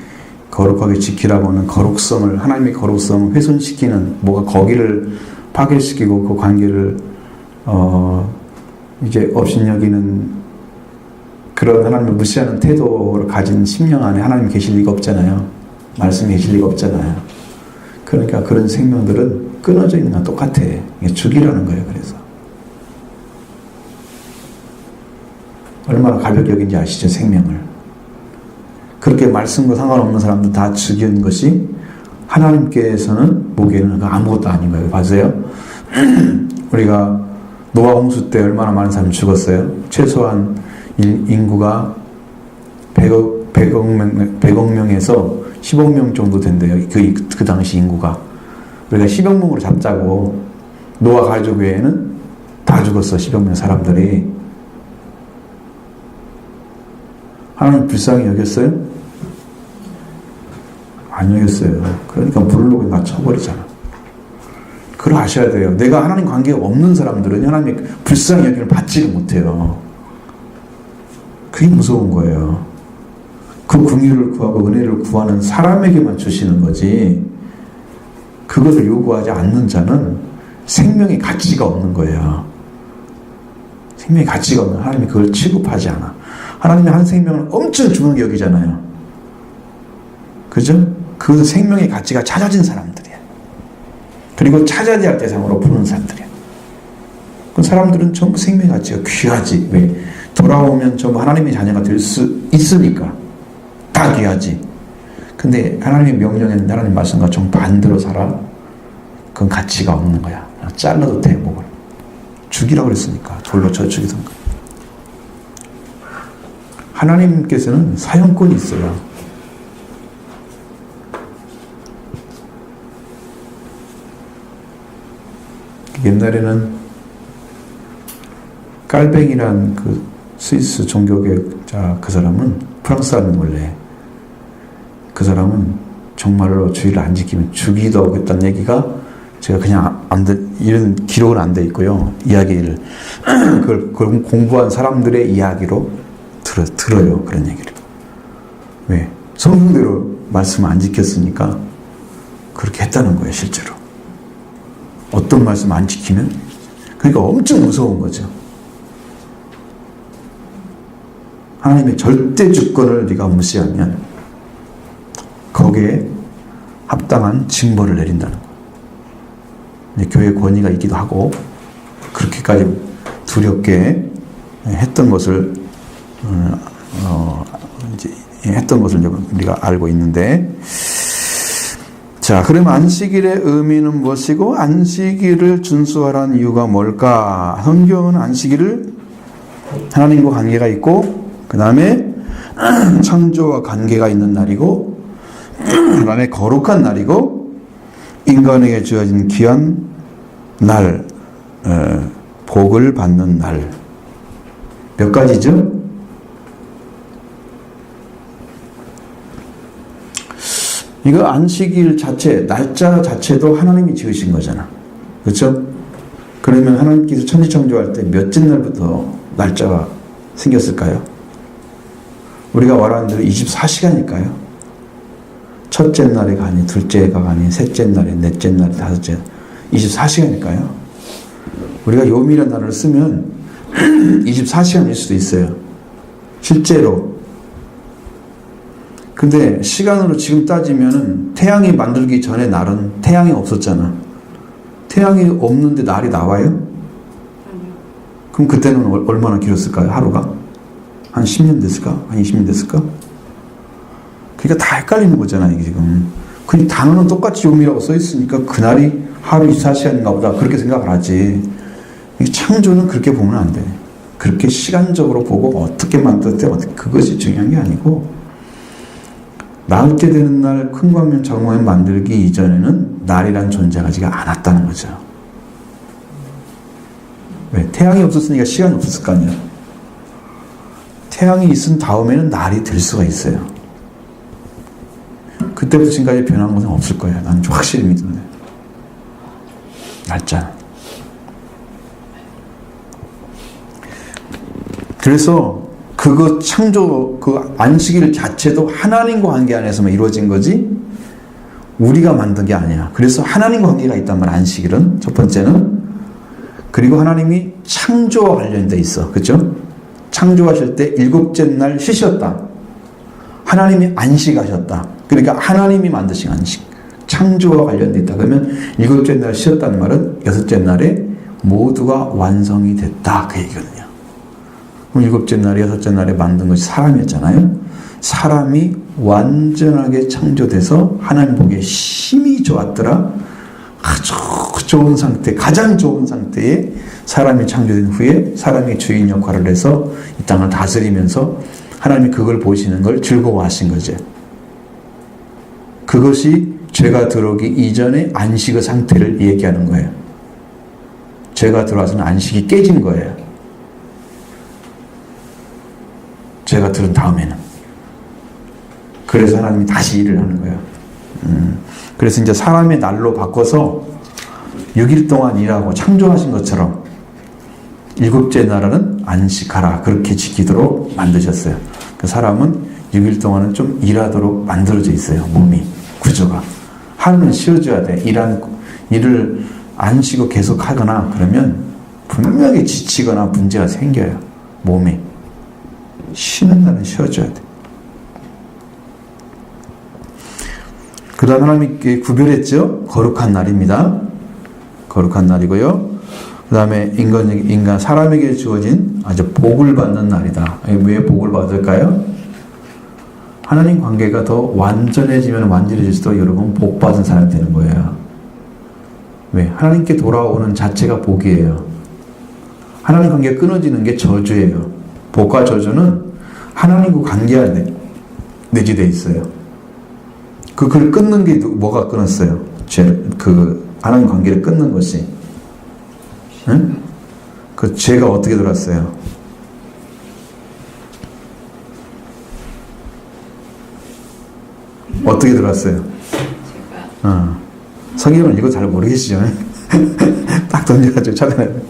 거룩하게 지키라고 하는 거룩성을, 하나님의 거룩성을 훼손시키는, 뭐가 거기를 파괴시키고 그 관계를 이제 업신여기는 그런 하나님을 무시하는 태도를 가진 심령 안에 하나님이 계실 리가 없잖아요. 말씀이 계실 리가 없잖아요. 그러니까 그런 생명들은 끊어져 있는 건 똑같아. 이게 죽이라는 거예요. 그래서 얼마나 가볍게 여긴지 아시죠? 생명을. 그렇게 말씀과 상관없는 사람들 다 죽인 것이 하나님께서는 보기에는 아무것도 아닌 거예요. 맞아요? 우리가 노아 홍수 때 얼마나 많은 사람이 죽었어요? 최소한 인구가 100억 명에서 10억 명 정도 된대요. 그 당시 인구가. 우리가 10억 명으로 잡자고 노아 가족 외에는 다 죽었어. 10억 명 사람들이. 하나님 불쌍히 여겼어요? 안 여겼어요. 그러니까 불로 그냥 쳐버리잖아. 그걸 아셔야 돼요. 내가 하나님 관계가 없는 사람들은 하나님의 불쌍히 여김을 받지를 못해요. 그게 무서운 거예요. 그 긍휼을 구하고 은혜를 구하는 사람에게만 주시는 거지, 그것을 요구하지 않는 자는 생명의 가치가 없는 거예요. 생명의 가치가 없는, 하나님이 그걸 취급하지 않아. 하나님이 한 생명을 엄청 중요하게 여기잖아요. 그죠? 그것은 생명의 가치가 찾아진 사람들이야. 그리고 찾아야 할 대상으로 보는 사람들이야. 그 사람들은 전부 생명의 가치가 귀하지. 왜? 돌아오면 전부 하나님의 자녀가 될 수 있으니까. 다 귀하지. 근데 하나님의 명령에는 하나님 말씀과 정반대로 살아. 그건 가치가 없는 거야. 잘라도 돼, 목을. 죽이라고 그랬으니까. 돌로 쳐 죽이던가. 하나님께서는 사형권이 있어요. 옛날에는 깔뱅이란 그 스위스 종교개혁자, 그 사람은 프랑스 사람이 원래, 그 사람은 정말로 주의를 안 지키면 죽이도 하겠다는 얘기가, 제가 그냥 이런 기록은 안 돼 있고요. 이야기를 그걸 공부한 사람들의 이야기로 들어요. 그런 얘기를. 왜? 성경대로 말씀을 안 지켰으니까 그렇게 했다는 거예요. 실제로. 어떤 말씀 안 지키면, 그러니까 엄청 무서운 거죠. 하나님의 절대 주권을 네가 무시하면 거기에 합당한 징벌을 내린다는 거예요. 교회 권위가 있기도 하고 그렇게까지 두렵게 했던 것을 이제 했던 것을 우리가 알고 있는데, 자, 그럼 안식일의 의미는 무엇이고 안식일을 준수하라는 이유가 뭘까? 성경은 안식일을 하나님과 관계가 있고 그 다음에 창조와 관계가 있는 날이고 그 다음에 거룩한 날이고 인간에게 주어진 귀한 날, 복을 받는 날. 몇 가지죠? 이거 안식일 자체, 날짜 자체도 하나님이 지으신 거잖아. 그렇죠? 그러면 하나님께서 천지창조할 때 몇째 날부터 날짜가 생겼을까요? 우리가 말하는 대로 24시간일까요? 첫째 날이가 아닌 둘째가 아닌 셋째 날에 넷째 날에 다섯째 24시간일까요? 우리가 요일이라는 단어를 쓰면 24시간일 수도 있어요. 실제로. 근데 시간으로 지금 따지면은 태양이 만들기 전에 날은 태양이 없었잖아. 태양이 없는데 날이 나와요? 그럼 그때는 얼마나 길었을까요? 하루가? 한 10년 됐을까? 한 20년 됐을까? 그러니까 다 헷갈리는 거잖아, 이게 지금. 그 단어는 똑같이 요일이라고 써 있으니까 그날이 하루 24시간인가 보다 그렇게 생각을 하지. 창조는 그렇게 보면 안 돼. 그렇게 시간적으로 보고 어떻게 만들었대, 그것이 중요한 게 아니고 나흘째 되는 날 큰 광면 작은 광면 만들기 이전에는 날이란 존재하지가 않았다는 거죠. 왜? 태양이 없었으니까 시간이 없었을 거 아니야. 태양이 있은 다음에는 날이 될 수가 있어요. 그때부터 지금까지 변한 것은 없을 거예요. 나는 확실히 믿는데. 날짜. 그래서 그거 창조, 그 안식일 자체도 하나님과 관계 안에서만 이루어진 거지 우리가 만든 게 아니야. 그래서 하나님과 관계가 있단 말이야, 안식일은. 첫 번째는. 그리고 하나님이 창조와 관련돼 있어. 그렇죠? 창조하실 때 일곱째 날 쉬셨다. 하나님이 안식하셨다. 그러니까 하나님이 만드신 안식. 창조와 관련돼 있다. 그러면 일곱째 날 쉬었다는 말은 여섯째 날에 모두가 완성이 됐다. 그 얘기거든요. 그럼 일곱째 날에 여섯째 날에 만든 것이 사람이었잖아요. 사람이 완전하게 창조돼서 하나님 보기에 심히 좋았더라. 아주 좋은 상태, 가장 좋은 상태에 사람이 창조된 후에 사람이 주인 역할을 해서 이 땅을 다스리면서 하나님이 그걸 보시는 걸 즐거워하신 거죠. 그것이 죄가 들어오기 이전의 안식의 상태를 얘기하는 거예요. 죄가 들어와서는 안식이 깨진 거예요. 죄가 들은 다음에는. 그래서 하나님이 다시 일을 하는 거예요. 그래서 이제 사람의 날로 바꿔서 6일 동안 일하고 창조하신 것처럼 일곱째 날은 안식하라 그렇게 지키도록 만드셨어요. 그 사람은 6일 동안은 좀 일하도록 만들어져 있어요. 몸이, 구조가. 하루는 쉬어줘야 돼. 일을 안 쉬고 계속 하거나 그러면 분명히 지치거나 문제가 생겨요. 몸에. 쉬는 날은 쉬어줘야 돼. 그 다음 하나님께 구별했죠. 거룩한 날입니다. 거룩한 날이고요. 그 다음에 인간 사람에게 주어진 아주 복을 받는 날이다. 왜 복을 받을까요? 하나님 관계가 더 완전해지면 완전해질수록 여러분 복 받은 사람이 되는 거예요. 왜? 하나님께 돌아오는 자체가 복이에요. 하나님 관계가 끊어지는 게 저주예요. 복과 저주는 하나님과 관계 안에 내재되어 있어요. 그걸 끊는 게 뭐가 끊었어요? 하나님 관계를 끊는 것이. 응? 그 죄가 어떻게 들어왔어요? 어떻게 들어왔어요? 성경을 읽어 잘 모르겠죠? 딱 던져가지고 찾아내야 돼.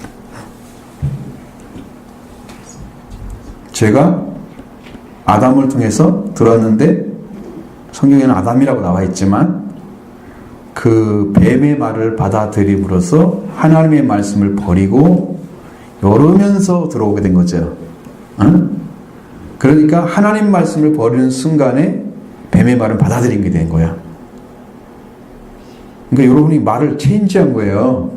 죄가 아담을 통해서 들어왔는데 성경에는 아담이라고 나와 있지만 그 뱀의 말을 받아들임으로써 하나님의 말씀을 버리고 열으면서 들어오게 된 거죠. 응? 그러니까 하나님 말씀을 버리는 순간에 뱀의 말을 받아들이게 된 거야. 그러니까 여러분이 말을 체인지한 거예요.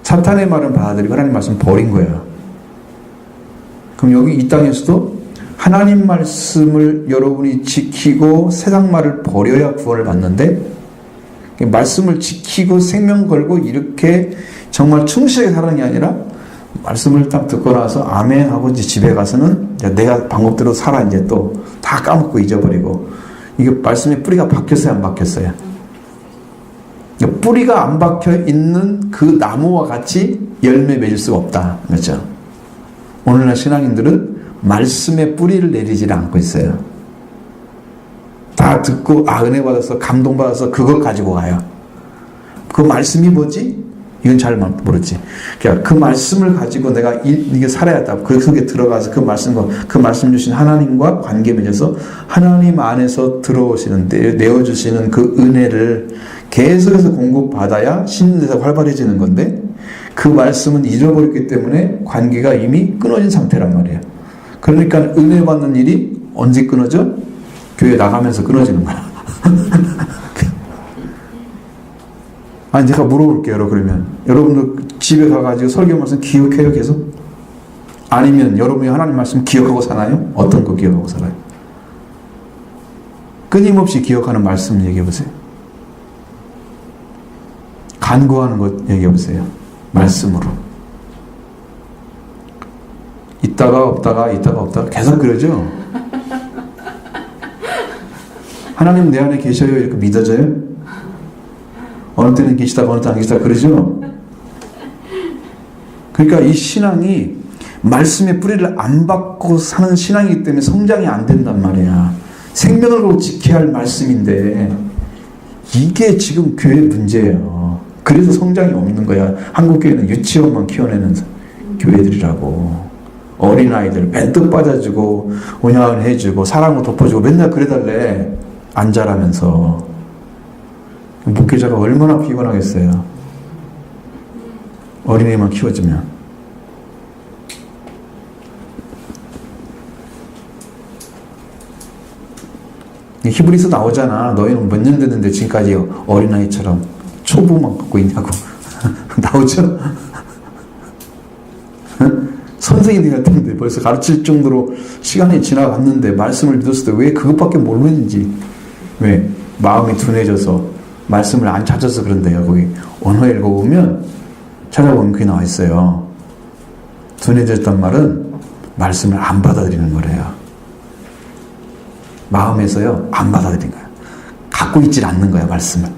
사탄의 말은 받아들이고 하나님 말씀 버린 거야. 그럼 여기 이 땅에서도 하나님 말씀을 여러분이 지키고 세상 말을 버려야 구원을 받는데 말씀을 지키고 생명 걸고 이렇게 정말 충실하게 살아가는 게 아니라 말씀을 딱 듣고 나서 아멘 하고 이제 집에 가서는 내가 방법대로 살아 이제 또 다 까먹고 잊어버리고 이게 말씀의 뿌리가 박혔어요, 안 박혔어요? 뿌리가 안 박혀 있는 그 나무와 같이 열매 맺을 수가 없다. 그렇죠? 오늘날 신앙인들은 말씀의 뿌리를 내리지 않고 있어요. 다 듣고 은혜 받아서 감동받아서 그걸 가지고 가요. 그 말씀이 뭐지? 이건 잘 모르지. 그러니까 그 말씀을 가지고 내가 이게 살아야겠다. 그 속에 들어가서 그 말씀 주신 하나님과 관계 맺어서 하나님 안에서 들어오시는 내어주시는 그 은혜를 계속해서 공급받아야 신는 데서 활발해지는 건데 그 말씀은 잊어버렸기 때문에 관계가 이미 끊어진 상태란 말이에요. 그러니까 은혜 받는 일이 언제 끊어져? 교회 나가면서 끊어지는 거야. 아니 제가 물어볼게요. 그러면 여러분들 집에 가가지고 설교 말씀 기억해요 계속? 아니면 여러분이 하나님 말씀 기억하고 사나요? 어떤 거 기억하고 살아요? 끊임없이 기억하는 말씀 얘기해보세요. 간구하는 것 얘기해보세요. 말씀으로. 있다가 없다가 계속 그러죠? 하나님 내 안에 계셔요 이렇게 믿어져요? 어느 때는 계시다가 어느 때는 안 계시다가 그러죠? 그러니까 이 신앙이 말씀의 뿌리를 안 받고 사는 신앙이기 때문에 성장이 안 된단 말이야. 생명을 걸고 지켜야 할 말씀인데 이게 지금 교회 문제예요. 그래서 성장이 없는 거야. 한국 교회는 유치원만 키워내는 교회들이라고. 어린아이들 맨뜻 빠져주고 온양을 해주고 사랑으로 덮어주고 맨날 그래달래. 안 자라면서. 목회자가 얼마나 피곤하겠어요. 어린애만 키워주면. 히브리서 나오잖아. 너희는 몇 년 됐는데 지금까지 어린아이처럼 초보만 갖고 있냐고. 나오죠? 선생님이 같은데 벌써 가르칠 정도로 시간이 지나갔는데 말씀을 믿었을 때 왜 그것밖에 모르는지. 왜? 마음이 둔해져서 말씀을 안 찾아서 그런데요. 거기 언어 읽어보면 찾아보면 그게 나와 있어요. 둔해졌단 말은 말씀을 안 받아들이는 거래요. 마음에서요 안 받아들이는 거예요. 갖고 있질 않는 거예요. 말씀을.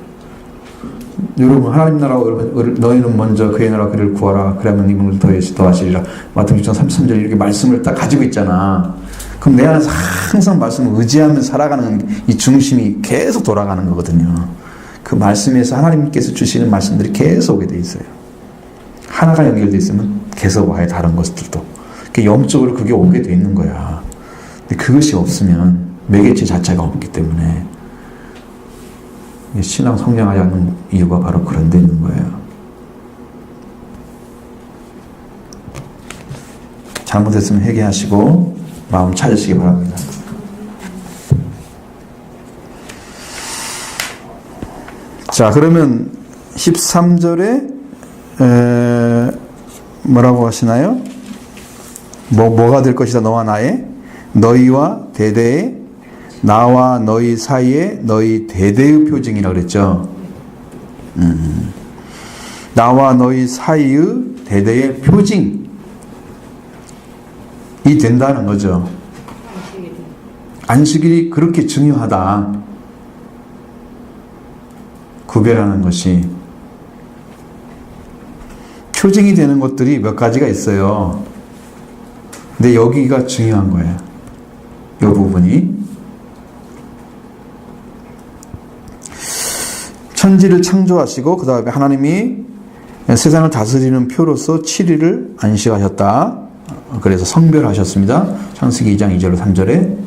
여러분 하나님 나라와 너희는 먼저 그의 나라와 그를 구하라. 그러면 이분을 더하시리라. 마태복음 6장 33절 이렇게 말씀을 딱 가지고 있잖아. 그럼 내 안에서 항상 말씀을 의지하면서 살아가는 이 중심이 계속 돌아가는 거거든요. 그 말씀에서 하나님께서 주시는 말씀들이 계속 오게 돼 있어요. 하나가 연결되어 있으면 계속 와요. 다른 것들도. 영적으로 그게 오게 돼 있는 거야. 근데 그것이 없으면 매개체 자체가 없기 때문에 신앙 성장하지 않는 이유가 바로 그런 데 있는 거예요. 잘못했으면 회개하시고 마음 찾으시기 바랍니다. 자, 그러면 13절에 뭐라고 하시나요? 뭐가 될 것이다 너와 나의 너희와 대대의 나와 너희 사이에 너희 대대의 표징이라고 그랬죠. 나와 너희 사이의 대대의 표징이 된다는 거죠. 안식일이 그렇게 중요하다. 구별하는 것이. 표징이 되는 것들이 몇 가지가 있어요. 근데 여기가 중요한 거예요. 이 부분이. 천지를 창조하시고 그 다음에 하나님이 세상을 다스리는 표로서 7일을 안식하셨다. 그래서 성별하셨습니다. 창세기 2장 2절로 3절에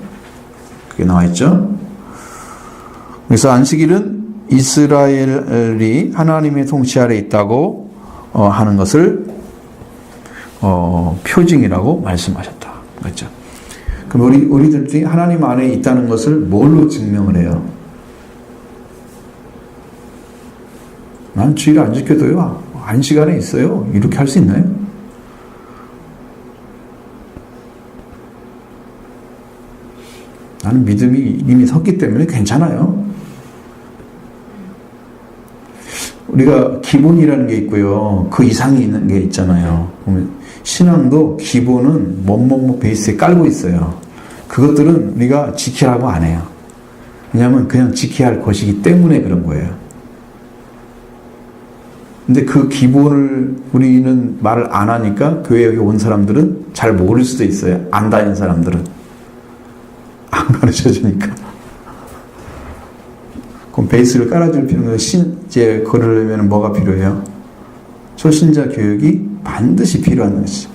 그게 나와 있죠. 그래서 안식일은 이스라엘이 하나님의 통치 아래 있다고 하는 것을 표징이라고 말씀하셨다. 그렇죠? 그럼 우리들이 하나님 안에 있다는 것을 뭘로 증명을 해요? 난 주일 안 지켜도요. 안식 안에 있어요. 이렇게 할 수 있나요? 나는 믿음이 이미 섰기 때문에 괜찮아요. 우리가 기본이라는 게 있고요. 그 이상이 있는 게 있잖아요. 신앙도 기본은 뭐뭐뭐 베이스에 깔고 있어요. 그것들은 우리가 지키라고 안 해요. 왜냐하면 그냥 지켜야 할 것이기 때문에 그런 거예요. 근데 그 기본을 우리는 말을 안 하니까 교회 여기 온 사람들은 잘 모를 수도 있어요. 안 다니는 사람들은. 안 가르쳐 주니까. 그럼 베이스를 깔아줄 필요는 이제 그러려면 뭐가 필요해요? 초신자 교육이 반드시 필요한 것이죠.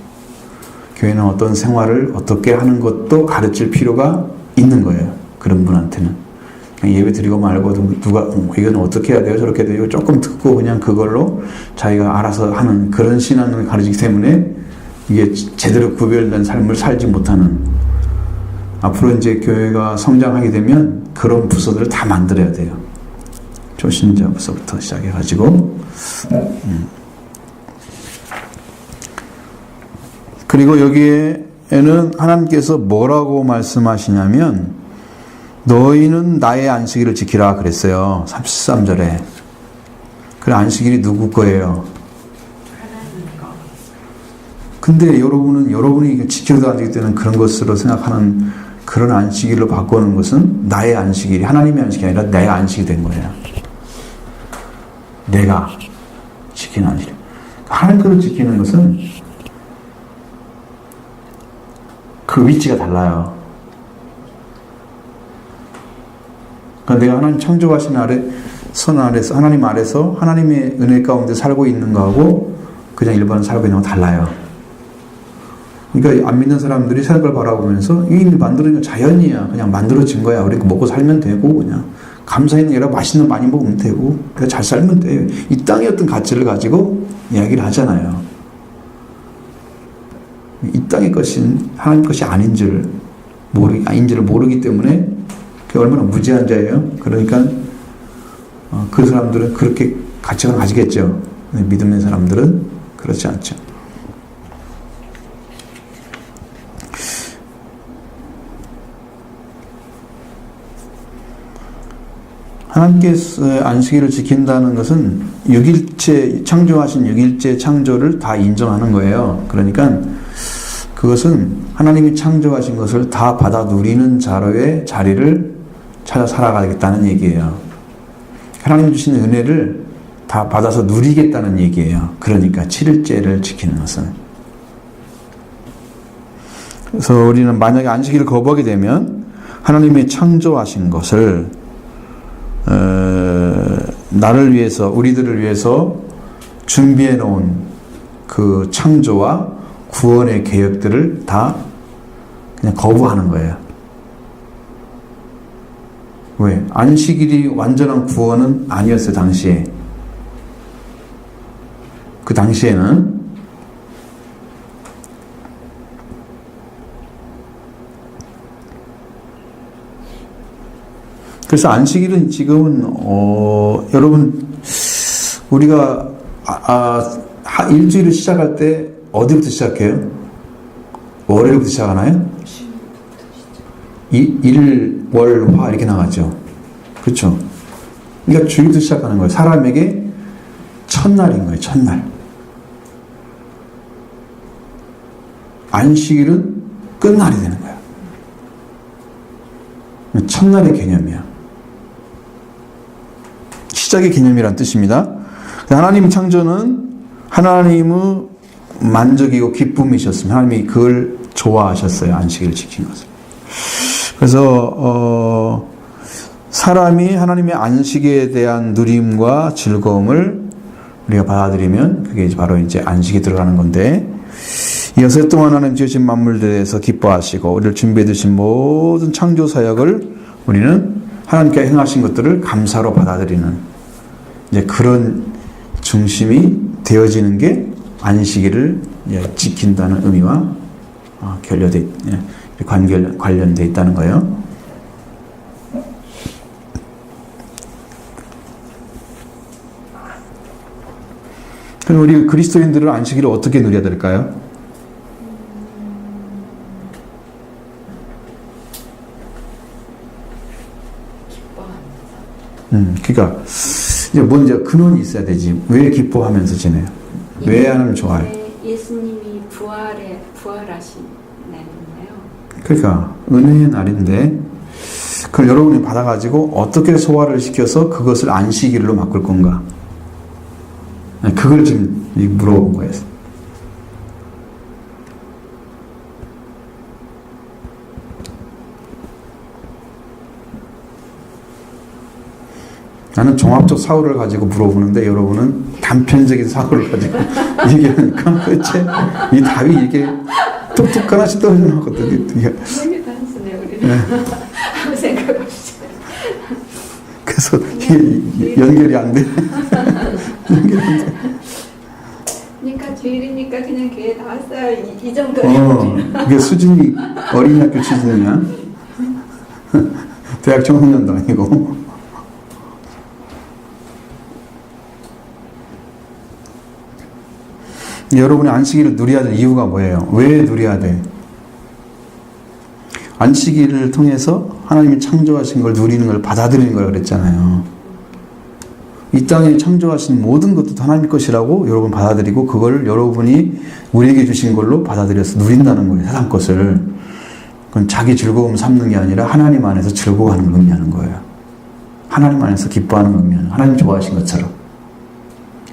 교회는 어떤 생활을 어떻게 하는 것도 가르칠 필요가 있는 거예요. 그런 분한테는. 그냥 예배 드리고 말고 누가 이건 어떻게 해야 돼요? 저렇게 돼요? 조금 듣고 그냥 그걸로 자기가 알아서 하는 그런 신앙을 가르치기 때문에 이게 제대로 구별된 삶을 살지 못하는, 앞으로 이제 교회가 성장하게 되면 그런 부서들을 다 만들어야 돼요. 초신자 부서부터 시작해가지고. 그리고 여기에는 하나님께서 뭐라고 말씀하시냐면 너희는 나의 안식일을 지키라 그랬어요. 33절에. 그 안식일이 누구 거예요? 근데 여러분이 지켜도 안 되기 때문에 그런 것으로 생각하는 그런 안식일로 바꾸는 것은 나의 안식일이 하나님의 안식이 아니라 내 안식이 된 거예요. 내가 지키는 안식일. 하나님 것을 지키는 것은 그 위치가 달라요. 그러니까 내가 하나님 창조하신 선 아래서, 하나님 아래서 하나님의 은혜 가운데 살고 있는 거하고 그냥 일반 살고 있는 거 달라요. 그러니까 안 믿는 사람들이 세상을 바라보면서 이미 만들어진 건 자연이야. 그냥 만들어진 거야. 우리 먹고 살면 되고 그냥 감사 있는 게라 맛있는 거 많이 먹으면 되고 그냥 잘 살면 돼요. 이 땅의 어떤 가치를 가지고 이야기를 하잖아요. 이 땅의 것인 하나님 것이 아닌지를 모르기 때문에 그게 얼마나 무지한 자예요. 그러니까 그 사람들은 그렇게 가치관을 가지겠죠. 믿음 있는 사람들은 그렇지 않죠. 하나님께서 안식일을 지킨다는 것은 6일째 창조하신 6일째 창조를 다 인정하는 거예요. 그러니까 그것은 하나님이 창조하신 것을 다 받아 누리는 자리를 찾아 살아가겠다는 얘기예요. 하나님 주신 은혜를 다 받아서 누리겠다는 얘기예요. 그러니까 7일째를 지키는 것은. 그래서 우리는 만약에 안식일을 거부하게 되면 하나님이 창조하신 것을 나를 위해서, 우리들을 위해서 준비해 놓은 그 창조와 구원의 계획들을 다 그냥 거부하는 거예요. 왜? 안식일이 완전한 구원은 아니었어요, 당시에. 그 당시에는. 그래서 안식일은 지금은 여러분 우리가 일주일을 시작할 때 어디부터 시작해요? 월요일부터 시작하나요? 일, 월, 화 이렇게 나가죠. 그렇죠? 그러니까 주일부터 시작하는 거예요. 사람에게 첫날인 거예요. 첫날. 안식일은 끝날이 되는 거예요. 첫날의 개념이야. 시작의 개념이란 뜻입니다. 하나님 창조는 하나님의 만족이고 기쁨이셨으면 하나님이 그걸 좋아하셨어요. 안식일을 지킨 것을. 그래서 사람이 하나님의 안식에 대한 누림과 즐거움을 우리가 받아들이면 그게 바로 이제 안식에 들어가는 건데, 이어서 동안 하나님 지으신 만물들에서 기뻐하시고 우리를 준비해 두신 모든 창조 사역을 우리는 하나님께 행하신 것들을 감사로 받아들이는 이제 그런 중심이 되어지는 게 안식일을 지킨다는 의미와 관련되어 있다는 거예요. 그럼 우리 그리스도인들은 안식일을 어떻게 누려야 될까요? 그러니까 이제 먼저 근원이 있어야 되지. 왜 기뻐하면서 지내요? 왜 하나님 좋아해요? 예수님이 부활하신 날이나요? 그러니까 은혜의 날인데 그걸 여러분이 받아가지고 어떻게 소화를 시켜서 그것을 안식일로 바꿀 건가? 그걸 지금 물어본 거예요. 나는 종합적 사고를 가지고 물어보는데 여러분은 단편적인 사고를 가지고 얘기하니까 도대체 이 답이 이게 뚝뚝 하나씩 떨어지는 거거든요. 되게 단순해 우리는. 네. 아무 생각 없이. 그래서 이게 연결이 안 돼. 연결이 안 돼. 그러니까 주일이니까 그냥 교회 나왔어요. 이 정도예요. 그게 수준이 어린이학교 수준이냐? 대학 청소년도 아니고. 여러분이 안식일을 누려야 될 이유가 뭐예요? 왜 누려야 돼? 안식일을 통해서 하나님이 창조하신 걸 누리는 걸 받아들이는 걸 그랬잖아요. 이 땅에 창조하신 모든 것도 하나님 것이라고 여러분 받아들이고 그걸 여러분이 우리에게 주신 걸로 받아들여서 누린다는 거예요. 세상 것을. 그건 자기 즐거움 삼는 게 아니라 하나님 안에서 즐거워하는 걸 의미하는 거예요. 하나님 안에서 기뻐하는 걸 의미하는 거예요. 하나님 좋아하신 것처럼.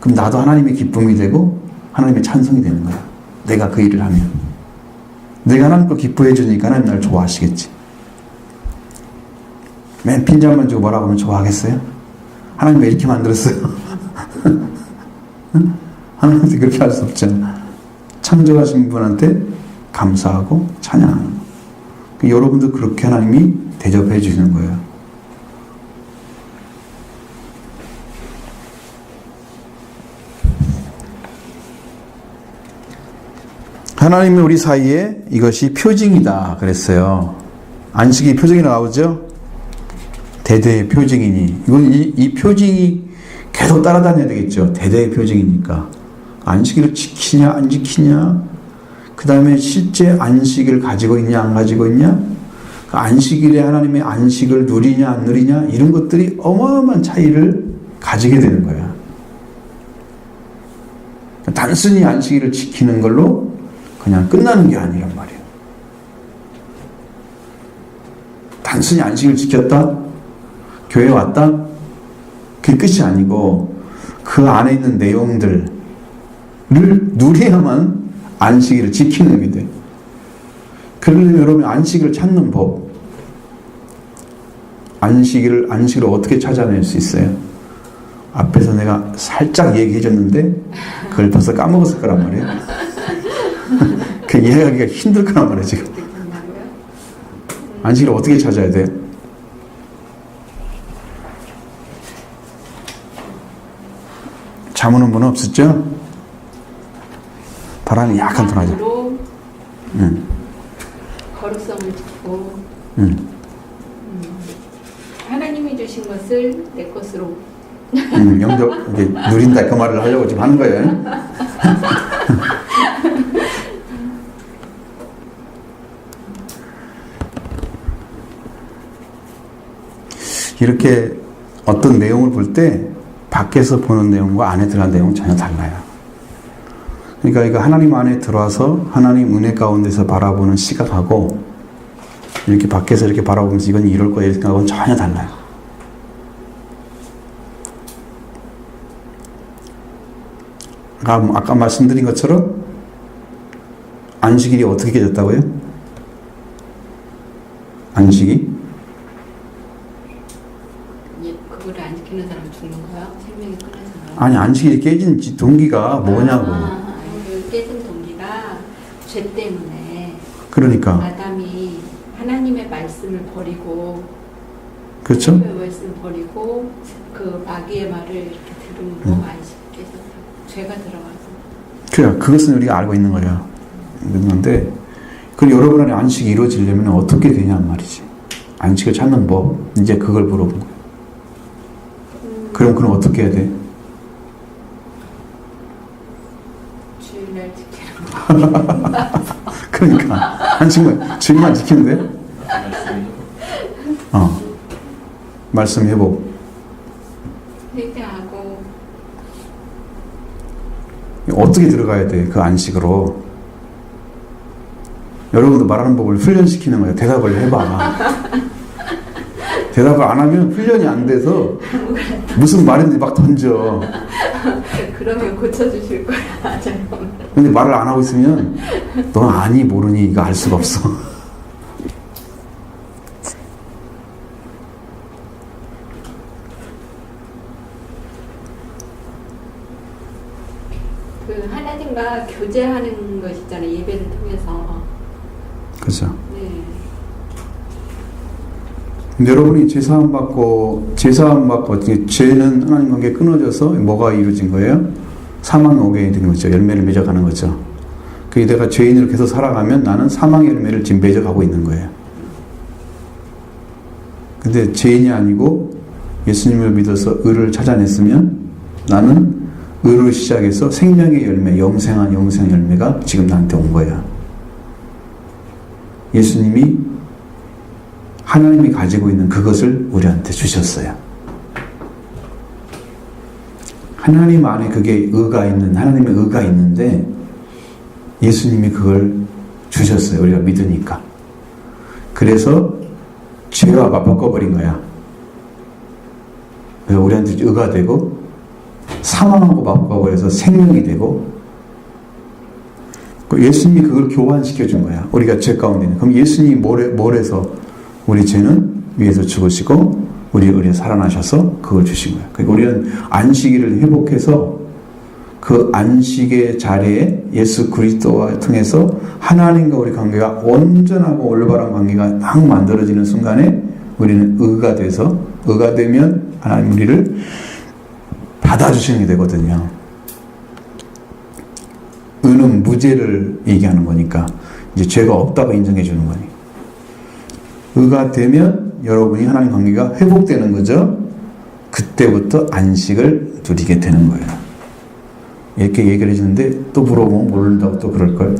그럼 나도 하나님의 기쁨이 되고 하나님의 찬송이 되는 거야. 내가 그 일을 하면. 내가 하나님 걸 기뻐해 주니까 하나님 나를 좋아하시겠지. 맨 핀잔만 주고 뭐라고 하면 좋아하겠어요? 하나님 왜 이렇게 만들었어요? 응? 하나님한테 그렇게 할 수 없잖아. 창조하신 분한테 감사하고 찬양하는 거. 그러니까 여러분도 그렇게 하나님이 대접해 주시는 거예요. 하나님이 우리 사이에 이것이 표징이다 그랬어요. 안식이 표징이 나오죠? 대대의 표징이니. 이건 이 표징이 계속 따라다녀야 되겠죠. 대대의 표징이니까. 안식일을 지키냐 안 지키냐. 그 다음에 실제 안식일을 가지고 있냐 안 가지고 있냐. 그 안식일에 하나님의 안식을 누리냐 안 누리냐. 이런 것들이 어마어마한 차이를 가지게 되는 거야. 단순히 안식일을 지키는 걸로 그냥 끝나는 게 아니란 말이에요. 단순히 안식을 지켰다? 교회 왔다? 그게 끝이 아니고 그 안에 있는 내용들을 누려야만 안식일을 지키는 게 돼. 그러려면 여러분이 안식을 찾는 법, 안식일을 어떻게 찾아낼 수 있어요? 앞에서 내가 살짝 얘기해 줬는데 그걸 벌써 까먹었을 거란 말이에요. 그 이해하기가 힘들 거란 말이에요, 지금. 안식일을 어떻게 찾아야 돼요? 잠 오는 분은 없었죠? 바람이 약간 돌아죠. 거룩성을 지키고 하나님이 주신 것을 내 것으로 영접 이제 누린다 그 말을 하려고 지금 하는 거예요. 이렇게 어떤 내용을 볼 때 밖에서 보는 내용과 안에 들어간 내용은 전혀 달라요. 그러니까 이거 하나님 안에 들어와서 하나님 은혜 가운데서 바라보는 시각하고 이렇게 밖에서 이렇게 바라보면서 이건 이럴 거야 이렇게 생각하고는 전혀 달라요. 아까 말씀드린 것처럼 안식일이 어떻게 깨졌다고요? 안식이? 그거를 안 지키는 사람은 죽는 거야? 생명이 끊어서? 아니 안식일이 깨진 동기가 뭐냐고. 그 깨진 동기가 죄 때문에 그러니까 아담이 하나님의 말씀을 버리고 그렇죠? 하나님의 말씀을 버리고 그 마귀의 말을 이렇게 들음으로 안식이 깨졌다고. 죄가 들어가서. 그래, 그것은 우리가 알고 있는 거야. 그런데 그럼 여러분 안에 안식이 이루어지려면 어떻게 되냐 말이지. 안식을 찾는 법. 이제 그걸 물어본 거야. 그럼 어떻게 해야 돼? 주일날 지키는 거. 그러니까 안식만 주일만 지키면 돼? 말씀 회복. 회개하고 어떻게 들어가야 돼? 그 안식으로. 여러분도 말하는 법을 훈련시키는 거예요. 대답을 해봐. 대답을 안 하면 훈련이 안 돼서 무슨 말인지 막 던져. 그러면 고쳐주실 거야. 근데 말을 안 하고 있으면 넌 아니 모르니 이거 알 수가 없어. 그 하나님과 교제하는 것 있잖아요. 예배를 통해서. 그렇죠. 네. 근데 여러분이 제사함 받고 죄는 하나님 관계 끊어져서 뭐가 이루어진 거예요? 사망 오게 된 거죠. 열매를 맺어가는 거죠. 그 내가 죄인으로 계속 살아가면 나는 사망의 열매를 지금 맺어가고 있는 거예요. 근데 죄인이 아니고 예수님을 믿어서 의를 찾아냈으면 나는 의를 시작해서 생명의 열매, 영생한 영생 열매가 지금 나한테 온 거야. 예수님이 하나님이 가지고 있는 그것을 우리한테 주셨어요. 하나님 안에 그게 의가 있는, 하나님의 의가 있는데 예수님이 그걸 주셨어요. 우리가 믿으니까. 그래서 죄가 바꿔버린 거야. 그래서 우리한테 의가 되고 사망하고 바꿔버려서 생명이 되고 예수님이 그걸 교환시켜 준 거야. 우리가 죄 가운데는. 그럼 예수님이 뭘 해서 우리 죄는 위에서 죽으시고 우리 의에 살아나셔서 그걸 주신 거야. 그러니까 우리는 안식일을 회복해서 그 안식의 자리에 예수 그리스도와 통해서 하나님과 우리 관계가 온전하고 올바른 관계가 딱 만들어지는 순간에 우리는 의가 돼서 의가 되면 하나님 우리를 받아주시는 게 되거든요. 의는 무죄를 얘기하는 거니까 이제 죄가 없다고 인정해 주는 거니. 의가 되면 여러분이 하나님 관계가 회복되는 거죠. 그때부터 안식을 누리게 되는 거예요. 이렇게 얘기를 해주는데 또 물어보면 모른다고 또 그럴걸.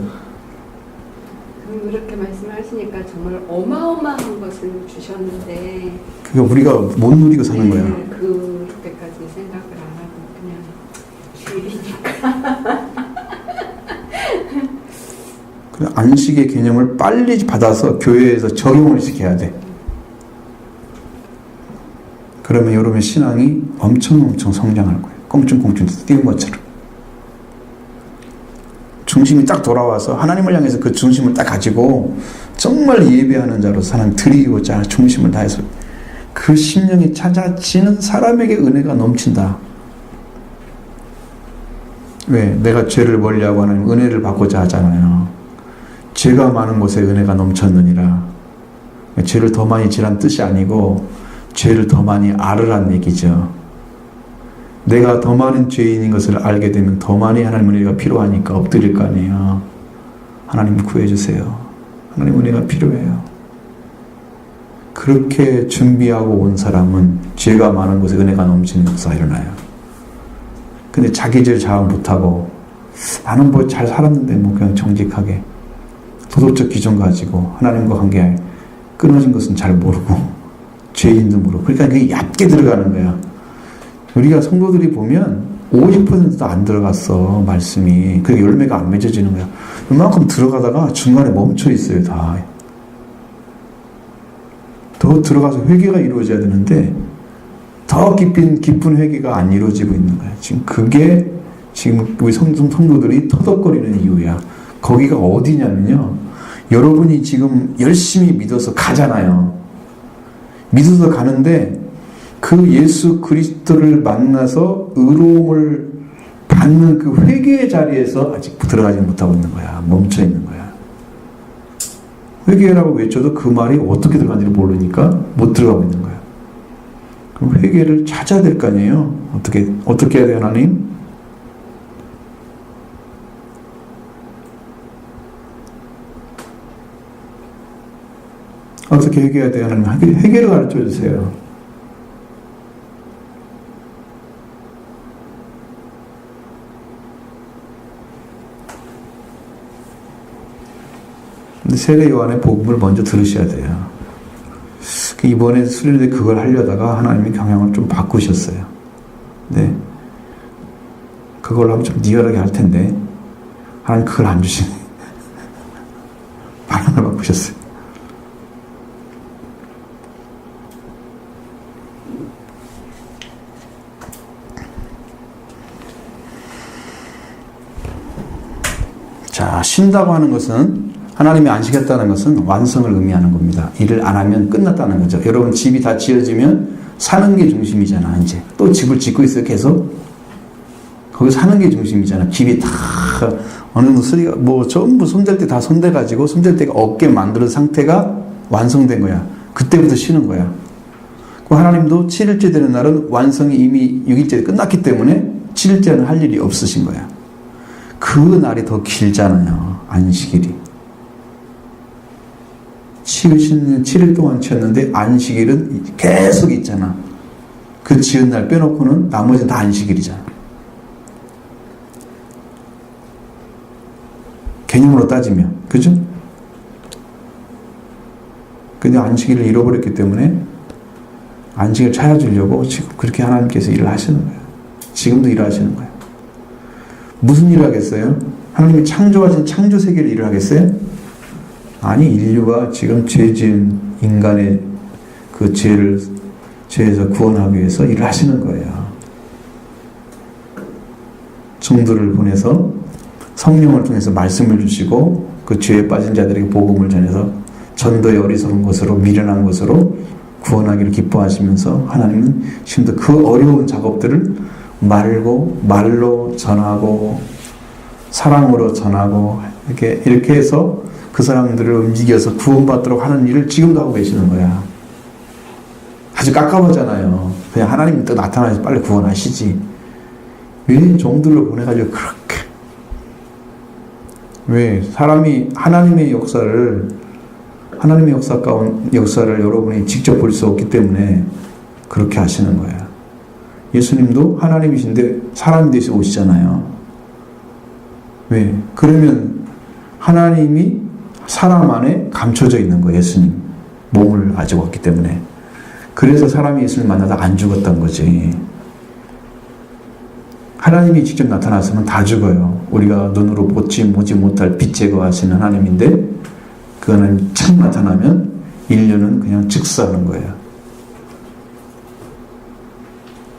그렇게 말씀하시니까 정말 어마어마한 것을 주셨는데 그러니까 우리가 못 누리고 사는 거야. 그때까지 생각을 안 하고 그냥 주일이니까. 안식의 개념을 빨리 받아서 교회에서 적용을 시켜야 돼. 그러면 여러분의 신앙이 엄청 성장할 거예요. 꽁충꽁충 뛰는 것처럼. 중심이 딱 돌아와서 하나님을 향해서 그 중심을 딱 가지고 정말 예배하는 자로 사람 드리고자 중심을 다해서 그 심령이 찾아지는 사람에게 은혜가 넘친다. 왜? 내가 죄를 멀리하고 하나님 은혜를 받고자 하잖아요. 죄가 많은 곳에 은혜가 넘쳤느니라. 죄를 더 많이 지란 뜻이 아니고 죄를 더 많이 알으란 얘기죠. 내가 더 많은 죄인인 것을 알게 되면 더 많이 하나님 은혜가 필요하니까 엎드릴 거 아니에요. 하나님 구해주세요. 하나님 은혜가 필요해요. 그렇게 준비하고 온 사람은 죄가 많은 곳에 은혜가 넘치는 역사가 일어나요. 근데 자기 죄를 자각 못하고 나는 뭐 잘 살았는데 뭐 그냥 정직하게 도덕적 기준 가지고 하나님과 관계 끊어진 것은 잘 모르고 죄인도 모르고 그러니까 그게 얕게 들어가는 거야. 우리가 성도들이 보면 50%도 안 들어갔어 말씀이. 그게 열매가 안 맺어지는 거야. 이만큼 들어가다가 중간에 멈춰 있어요 다. 더 들어가서 회개가 이루어져야 되는데 더 깊은 회개가 안 이루어지고 있는 거야. 지금 그게 지금 우리 성도들이 터덕거리는 이유야. 거기가 어디냐면요. 여러분이 지금 열심히 믿어서 가잖아요. 믿어서 가는데 그 예수 그리스도를 만나서 의로움을 받는 그 회개의 자리에서 아직 들어가지 못하고 있는 거야. 멈춰 있는 거야. 회개라고 외쳐도 그 말이 어떻게 들어가는지 모르니까 못 들어가고 있는 거야. 그럼 회개를 찾아야 될 거 아니에요. 어떻게 해야 돼요, 하나님? 어떻게 회개해야 돼요, 하나님? 회개를 가르쳐 주세요. 근데 세례 요한의 복음을 먼저 들으셔야 돼요. 이번에 수련회 그걸 하려다가 하나님이 경향을 좀 바꾸셨어요. 네. 그걸로 하면 좀 리얼하게 할 텐데 하나님 그걸 안 주시네. 반응을 바꾸셨어요. 자, 쉰다고 하는 것은 하나님이 안식했다는 것은 완성을 의미하는 겁니다. 일을 안 하면 끝났다는 거죠. 여러분 집이 다 지어지면 사는 게 중심이잖아. 이제 또 집을 짓고 있어요. 계속 거기 사는 게 중심이잖아. 집이 다 어느 정도 소리가 뭐 전부 손댈 때 다 손대가지고 손댈 때가 없게 만드는 상태가 완성된 거야. 그때부터 쉬는 거야. 그 하나님도 7일째 되는 날은 완성이 이미 6일째 끝났기 때문에 7일째는 할 일이 없으신 거야. 그 날이 더 길잖아요. 안식일이. 7일 동안 쉬었는데 안식일은 계속 있잖아. 그 지은 날 빼놓고는 나머지는 다 안식일이잖아. 개념으로 따지면. 그죠? 근데 안식일을 잃어버렸기 때문에 안식일을 찾아주려고 지금 그렇게 하나님께서 일을 하시는 거예요. 지금도 일하시는 거예요. 무슨 일을 하겠어요? 하나님이 창조하신 창조 세계를 일을 하겠어요? 아니, 인류가 지금 죄 지은 인간의 그 죄에서 구원하기 위해서 일을 하시는 거예요. 성도를 보내서 성령을 통해서 말씀을 주시고 그 죄에 빠진 자들에게 복음을 전해서 전도의 어리석은 것으로 미련한 것으로 구원하기를 기뻐하시면서 하나님은 지금도 그 어려운 작업들을 말로 전하고 사랑으로 전하고 이렇게 해서 그 사람들을 움직여서 구원받도록 하는 일을 지금도 하고 계시는 거야. 아주 깝깝하잖아요. 그냥 하나님이 또 나타나서 빨리 구원하시지. 왜 종들을 보내가지고 그렇게 왜 사람이 하나님의 역사를 여러분이 직접 볼 수 없기 때문에 그렇게 하시는 거야. 예수님도 하나님이신데 사람이 되셔 오시잖아요. 왜? 그러면 하나님이 사람 안에 감춰져 있는 거예요. 예수님 몸을 가지고 왔기 때문에. 그래서 사람이 예수님을 만나다 안 죽었던 거지. 하나님이 직접 나타났으면 다 죽어요. 우리가 눈으로 보지 못할 빛에 거하시는 하나님인데 그 하나님 참 나타나면 인류는 그냥 즉사하는 거예요.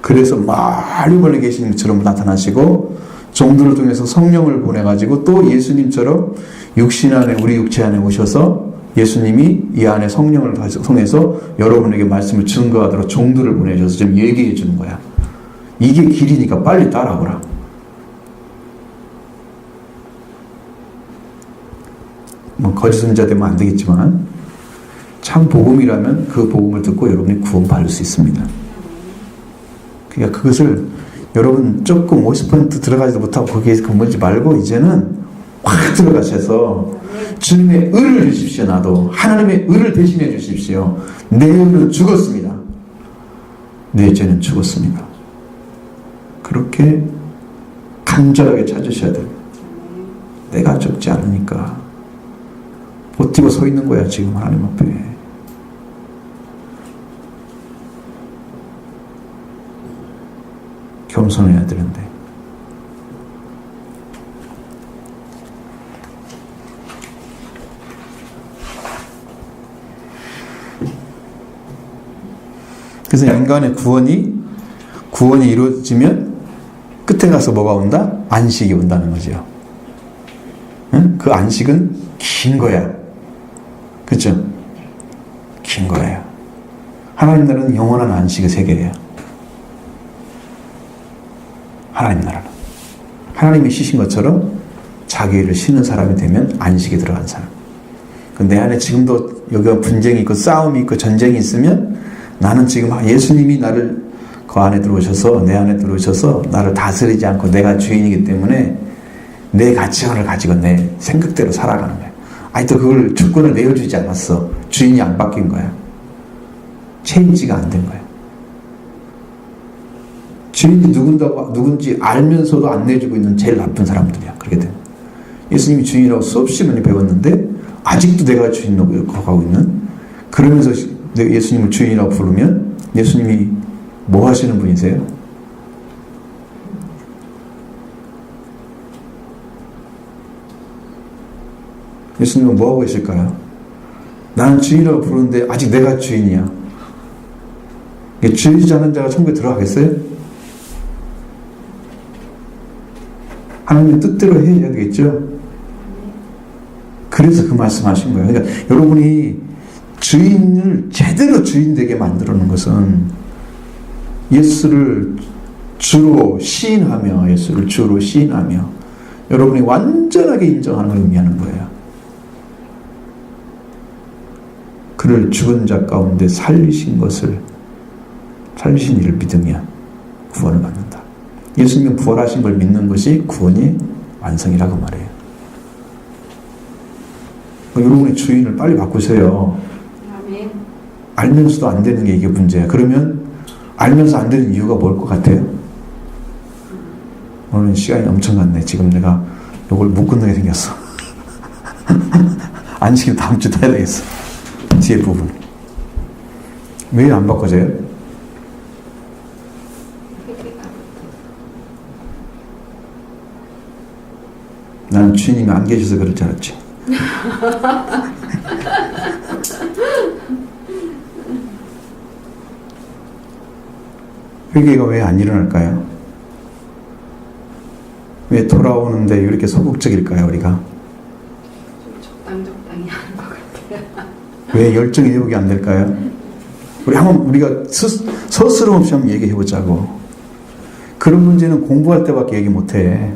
그래서 멀리 계신 것처럼 나타나시고 종들을 통해서 성령을 보내가지고 또 예수님처럼 육신 안에 우리 육체 안에 오셔서 예수님이 이 안에 성령을 통해서 여러분에게 말씀을 증거하도록 종들을 보내셔서 좀 얘기해 주는 거야. 이게 길이니까 빨리 따라오라. 뭐 거짓 선지자 되면 안 되겠지만 참 복음이라면 그 복음을 듣고 여러분이 구원받을 수 있습니다. 그러니까 그것을 여러분 조금 50% 들어가지도 못하고 거기에 건물지 말고 이제는 확 들어가셔서 주님의 의를 주십시오. 나도 하나님의 의를 대신해 주십시오. 내 의는 죽었습니다. 내 죄는 죽었습니다. 그렇게 간절하게 찾으셔야 돼요. 내가 죽지 않으니까 버티고 서 있는 거야 지금 하나님 앞에. 겸손해야 되는데. 그래서 인간의 구원이 이루어지면 끝에 가서 뭐가 온다? 안식이 온다는 거죠. 응? 그 안식은 긴 거야. 그렇죠? 긴 거예요. 하나님 나라는 영원한 안식의 세계예요. 하나님 나라는. 하나님이 쉬신 것처럼 자기 일을 쉬는 사람이 되면 안식에 들어간 사람. 내 안에 지금도 여기가 분쟁이 있고 싸움이 있고 전쟁이 있으면 나는 지금 예수님이 나를 그 안에 들어오셔서 내 안에 들어오셔서 나를 다스리지 않고 내가 주인이기 때문에 내 가치관을 가지고 내 생각대로 살아가는 거야. 아니 또 그걸 주권을 내어주지 않았어. 주인이 안 바뀐 거야. 체인지가 안 된 거야. 주인이 누군지 알면서도 안 내주고 있는 제일 나쁜 사람들이야. 그렇게 되면 예수님이 주인이라고 수없이 많이 배웠는데 아직도 내가 주인으로 가고 있는, 그러면서 예수님을 주인이라고 부르면 예수님이 뭐 하시는 분이세요? 예수님은 뭐하고 계실까요? 나는 주인이라고 부르는데 아직 내가 주인이야. 주인이지 않은 자가 천국에 들어가겠어요? 하나님의 뜻대로 해야 되겠죠? 그래서 그 말씀하신 거예요. 그러니까 여러분이 주인을 제대로 주인 되게 만들어 놓은 것은 예수를 주로 시인하며 여러분이 완전하게 인정하는 걸 의미하는 거예요. 그를 죽은 자 가운데 살리신 이를 믿으면 구원을 받는다. 예수님은 부활하신 걸 믿는 것이 구원의 완성이라고 말해요. 여러분의 주인을 빨리 바꾸세요. 아멘. 알면서도 안 되는 게 이게 문제야. 그러면 알면서 안 되는 이유가 뭘 것 같아요? 오늘 시간이 엄청 갔네. 지금 내가 이걸 못 끝내게 생겼어. 안 시키면 다음 주 다 해야 되겠어. 뒤에 부분. 왜 안 바꿔져요? 나는 주님이 안 계셔서 그럴 줄 알았지. 회개가 왜 안 일어날까요? 왜 돌아오는데 이렇게 소극적일까요, 우리가? 좀 적당히 하는 것 같아요. 왜 열정이 회복이 안 될까요? 우리가 서스럼 없이 한번 얘기해 보자고. 그런 문제는 공부할 때밖에 얘기 못 해.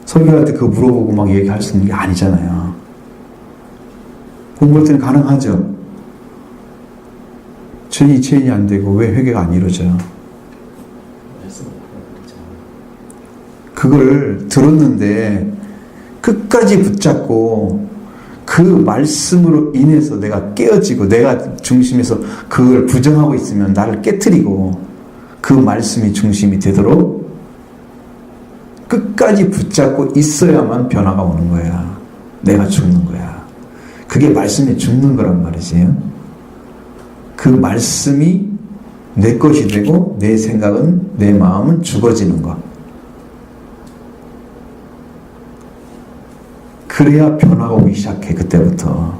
설교할 때 그거 물어보고 막 얘기할 수 있는 게 아니잖아요. 공부할 때는 가능하죠. 체인이 안 되고 왜 회개가 안 이루어져요? 그걸 들었는데 끝까지 붙잡고 그 말씀으로 인해서 내가 깨어지고 내가 중심에서 그걸 부정하고 있으면 나를 깨트리고 그 말씀이 중심이 되도록 끝까지 붙잡고 있어야만 변화가 오는 거야. 내가 죽는 거야. 그게 말씀이 죽는 거란 말이지. 그 말씀이 내 것이 되고 내 생각은 내 마음은 죽어지는 거. 그래야 변화가 오기 시작해. 그때부터.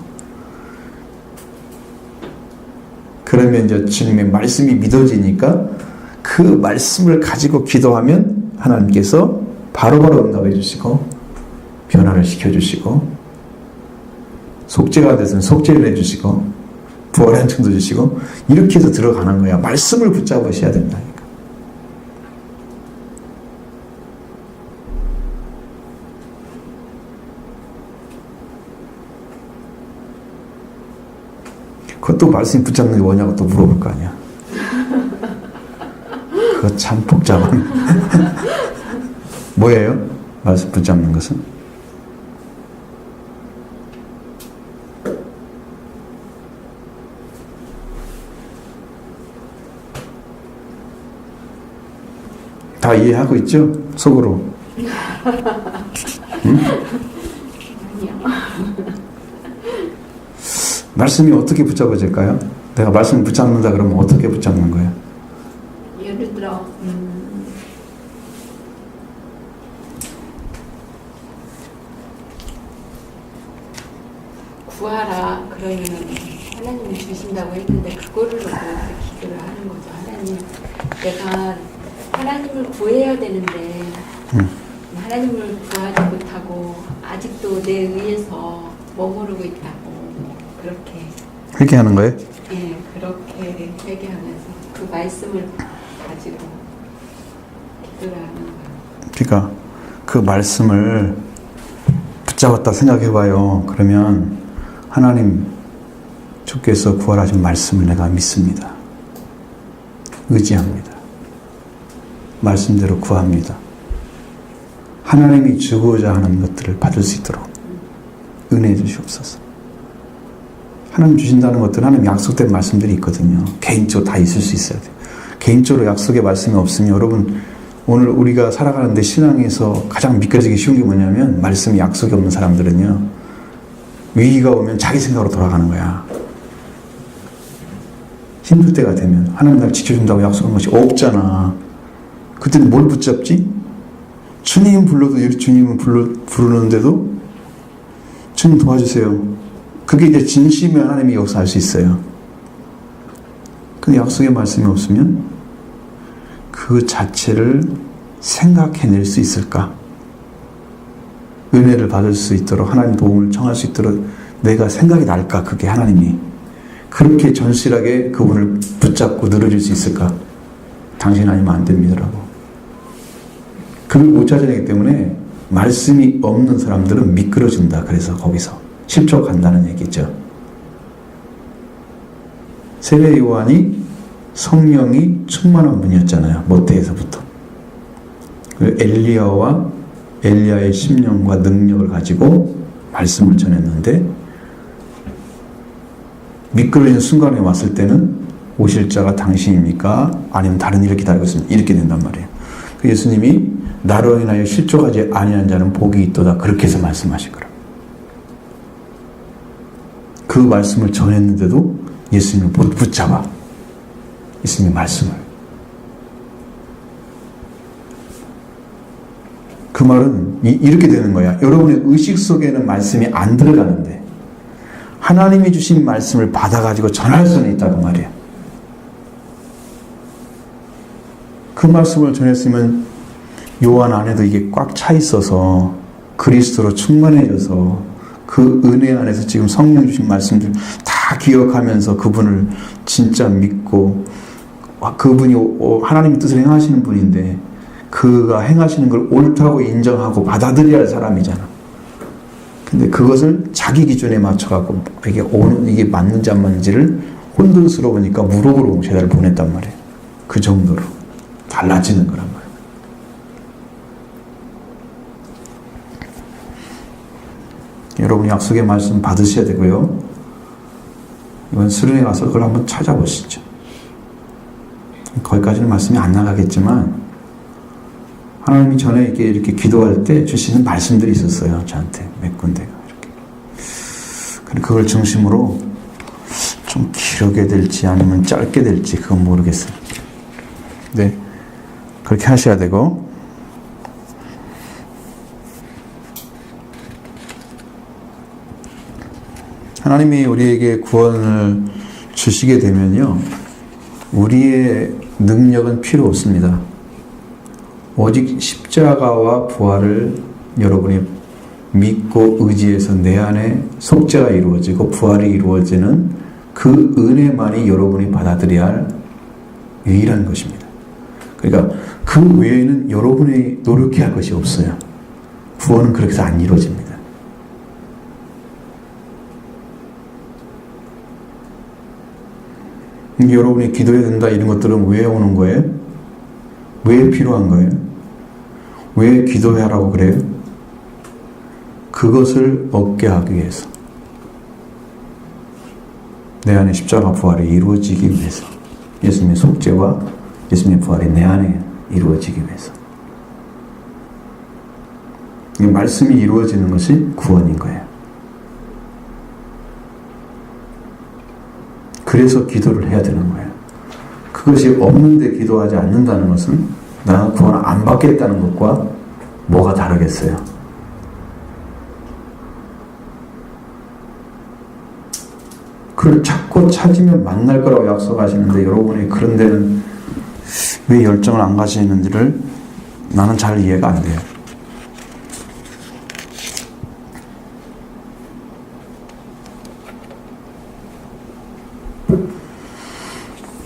그러면 이제 주님의 말씀이 믿어지니까 그 말씀을 가지고 기도하면 하나님께서 바로바로 응답해 주시고 변화를 시켜주시고 속죄가 돼서는 속죄를 해주시고 부활의 한층도 주시고 이렇게 해서 들어가는 거야. 말씀을 붙잡으셔야 된다니까. 그것도 말씀이 붙잡는 게 뭐냐고 또 물어볼 거 아니야. 그거 참 복잡한. 뭐예요? 말씀 붙잡는 것은? 다 이해하고 있죠? 속으로. 응? 말씀이 어떻게 붙잡아질까요? 내가 말씀을 붙잡는다 그러면 어떻게 붙잡는 거예요? 예를 들어 구하라 그러면 하나님이 주신다고 했는데 그거를 놓고 기도를 하는 거죠. 하나님, 내가 하나님을 구해야 되는데 하나님을 구하지 못하고 아직도 내 의에서 머무르고 있다고 그렇게 하는 거예요? 예, 그렇게 회개하면서 그 말씀을 가지고 기도를 하는 거예요. 그러니까 그 말씀을 붙잡았다 생각해봐요. 그러면 하나님 주께서 구원하신 말씀을 내가 믿습니다. 의지합니다. 말씀대로 구합니다. 하나님이 주고자 하는 것들을 받을 수 있도록 은혜해 주시옵소서. 하나님 주신다는 것들은 하나님 약속된 말씀들이 있거든요. 개인적으로 다 있을 수 있어야 돼요. 개인적으로 약속의 말씀이 없으면 여러분 오늘 우리가 살아가는데 신앙에서 가장 믿겨지기 쉬운 게 뭐냐면 말씀이 약속이 없는 사람들은요. 위기가 오면 자기 생각으로 돌아가는 거야. 힘들 때가 되면 하나님 날 지켜준다고 약속한 것이 없잖아. 그때는 뭘 붙잡지? 주님 불러도 주님은 부르는데도 주님 도와주세요. 그게 이제 진심이면 하나님이 역사할 수 있어요. 근데 약속의 말씀이 없으면 그 자체를 생각해낼 수 있을까? 은혜를 받을 수 있도록, 하나님 도움을 청할 수 있도록 내가 생각이 날까? 그게 하나님이 그렇게 전실하게 그분을 붙잡고 늘어질 수 있을까? 당신 아니면 안 됩니다라고. 그걸 못 찾아내기 때문에 말씀이 없는 사람들은 미끄러진다. 그래서 거기서 실족한다는 얘기죠. 세례 요한이 성령이 충만한 분이었잖아요. 모태에서부터. 엘리야와 엘리야의 심령과 능력을 가지고 말씀을 전했는데 미끄러진 순간에 왔을 때는 오실 자가 당신입니까? 아니면 다른 일을 기다리고 있습니까? 이렇게 된단 말이에요. 그 예수님이 나로 인하여 실족하지 아니한 자는 복이 있도다. 그렇게 해서 말씀하신 거라. 그 말씀을 전했는데도 예수님을 붙잡아. 예수님의 말씀을. 그 말은 이렇게 되는 거야. 여러분의 의식 속에는 말씀이 안 들어가는데 하나님이 주신 말씀을 받아가지고 전할 수는 있다고 말이에요. 그 말씀을 전했으면 요한 안에도 이게 꽉 차 있어서 그리스도로 충만해져서 그 은혜 안에서 지금 성령 주신 말씀들 다 기억하면서 그분을 진짜 믿고 그분이 하나님의 뜻을 행하시는 분인데 그가 행하시는 걸 옳다고 인정하고 받아들여야 할 사람이잖아. 근데 그것을 자기 기준에 맞춰갖고 이게 맞는지 안 맞는지를 혼돈스러우니까 무릎으로 제자를 보냈단 말이에요. 그 정도로 달라지는 거란 말이에요. 여러분 약속의 말씀 받으셔야 되고요. 이번 수련회 가서 그걸 한번 찾아보시죠. 거기까지는 말씀이 안 나가겠지만 하나님이 전에 이렇게 기도할 때 주시는 말씀들이 있었어요. 저한테 몇 군데가 이렇게. 그리고 그걸 중심으로 좀 길게 될지 아니면 짧게 될지 그건 모르겠어요. 네, 그렇게 하셔야 되고 하나님이 우리에게 구원을 주시게 되면요, 우리의 능력은 필요 없습니다. 오직 십자가와 부활을 여러분이 믿고 의지해서 내 안에 속죄가 이루어지고 부활이 이루어지는 그 은혜만이 여러분이 받아들여야 할 유일한 것입니다. 그러니까 그 외에는 여러분이 노력해야 할 것이 없어요. 구원은 그렇게 해서 안 이루어집니다. 여러분이 기도해야 된다 이런 것들은 왜 오는 거예요? 왜 필요한 거예요? 왜 기도하라고 그래요? 그것을 얻게 하기 위해서. 내 안에 십자가 부활이 이루어지기 위해서. 예수님의 속죄와 예수님의 부활이 내 안에 이루어지기 위해서. 이 말씀이 이루어지는 것이 구원인 거예요. 그래서 기도를 해야 되는 거예요. 그것이 없는데 기도하지 않는다는 것은 나는 구원을 안 받겠다는 것과 뭐가 다르겠어요? 그걸 찾고 찾으면 만날 거라고 약속하시는데 여러분이 그런 데는 왜 열정을 안 가지는지를 나는 잘 이해가 안 돼요.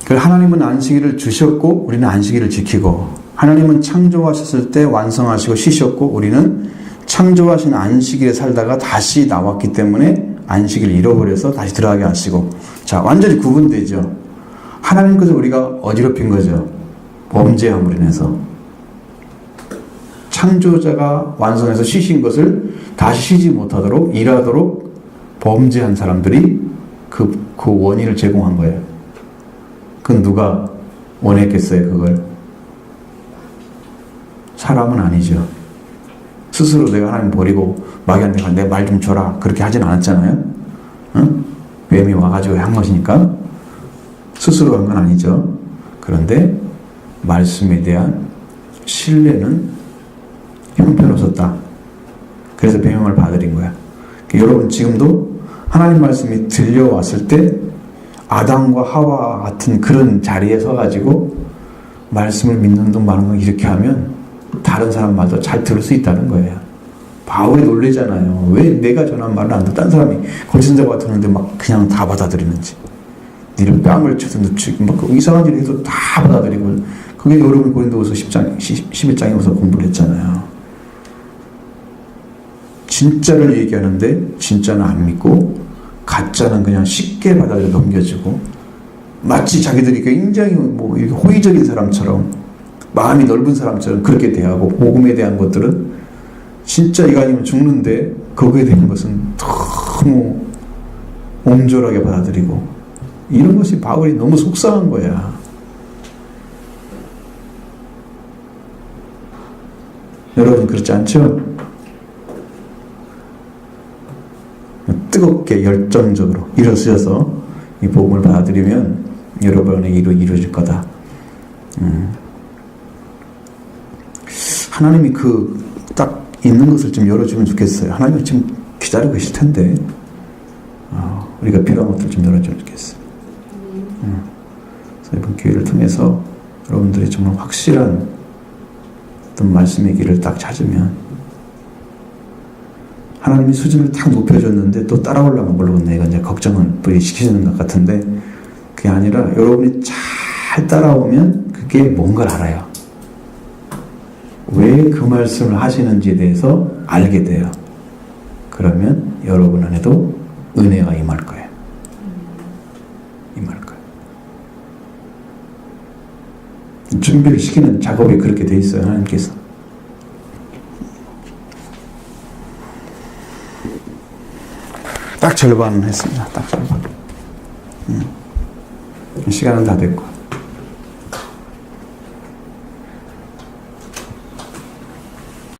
하나님은 안식일을 주셨고 우리는 안식일을 지키고, 하나님은 창조하셨을 때 완성하시고 쉬셨고 우리는 창조하신 안식일에 살다가 다시 나왔기 때문에 안식일을 잃어버려서 다시 들어가게 하시고, 자, 완전히 구분되죠. 하나님 것을 우리가 어지럽힌 거죠. 범죄함으로 인해서. 창조자가 완성해서 쉬신 것을 다시 쉬지 못하도록 일하도록 범죄한 사람들이 그 원인을 제공한 거예요. 그건 누가 원했겠어요, 그걸? 사람은 아니죠. 스스로 내가 하나님 버리고 마귀한테 내 말 좀 줘라 그렇게 하진 않았잖아요. 응? 뱀이 와가지고 한 것이니까 스스로 한 건 아니죠. 그런데 말씀에 대한 신뢰는 형편없었다. 그래서 배명을 받아들인 거야. 여러분 지금도 하나님 말씀이 들려왔을 때 아담과 하와 같은 그런 자리에 서가지고 말씀을 믿는 돈 많은 걸 이렇게 하면 다른 사람마저 잘 들을 수 있다는 거예요. 바울이 놀래잖아요. 왜 내가 전한 말을 안 듣고 딴 사람이 거짓자가 듣는데 막 그냥 다 받아들이는지. 니를 뺨을 쳐서 늦추고 막 이상한 일 해도 다 받아들이고. 그게 여러분 고린도후서 11장에 와서 공부를 했잖아요. 진짜를 얘기하는데 진짜는 안 믿고 가짜는 그냥 쉽게 받아들여 넘겨주고 마치 자기들이 굉장히 뭐 이렇게 호의적인 사람처럼 마음이 넓은 사람처럼 그렇게 대하고 복음에 대한 것들은 진짜 이거 아니면 죽는데 거기에 대한 것은 너무 옹졸하게 받아들이고 이런 것이 바울이 너무 속상한 거야. 여러분 그렇지 않죠? 뜨겁게 열정적으로 일어서셔서 이 복음을 받아들이면 여러분의 일이 이루어질 거다. 하나님이 그 딱 있는 것을 좀 열어주면 좋겠어요. 하나님은 지금 기다리고 계실 텐데 우리가 필요한 것들 좀 열어주면 좋겠어요. 그래서 이번 기회를 통해서 여러분들이 정말 확실한 어떤 말씀의 길을 딱 찾으면 하나님이 수준을 딱 높여줬는데 또 따라오려면 모르겠네. 이건 이제 걱정을 시키시는 것 같은데 그게 아니라 여러분이 잘 따라오면 그게 뭔가를 알아요. 왜 그 말씀을 하시는지에 대해서 알게 돼요. 그러면 여러분 안에도 은혜가 임할 거예요. 임할 거예요. 준비를 시키는 작업이 그렇게 돼 있어요. 하나님께서. 딱 절반 했습니다. 딱 절반. 시간은 다 됐고.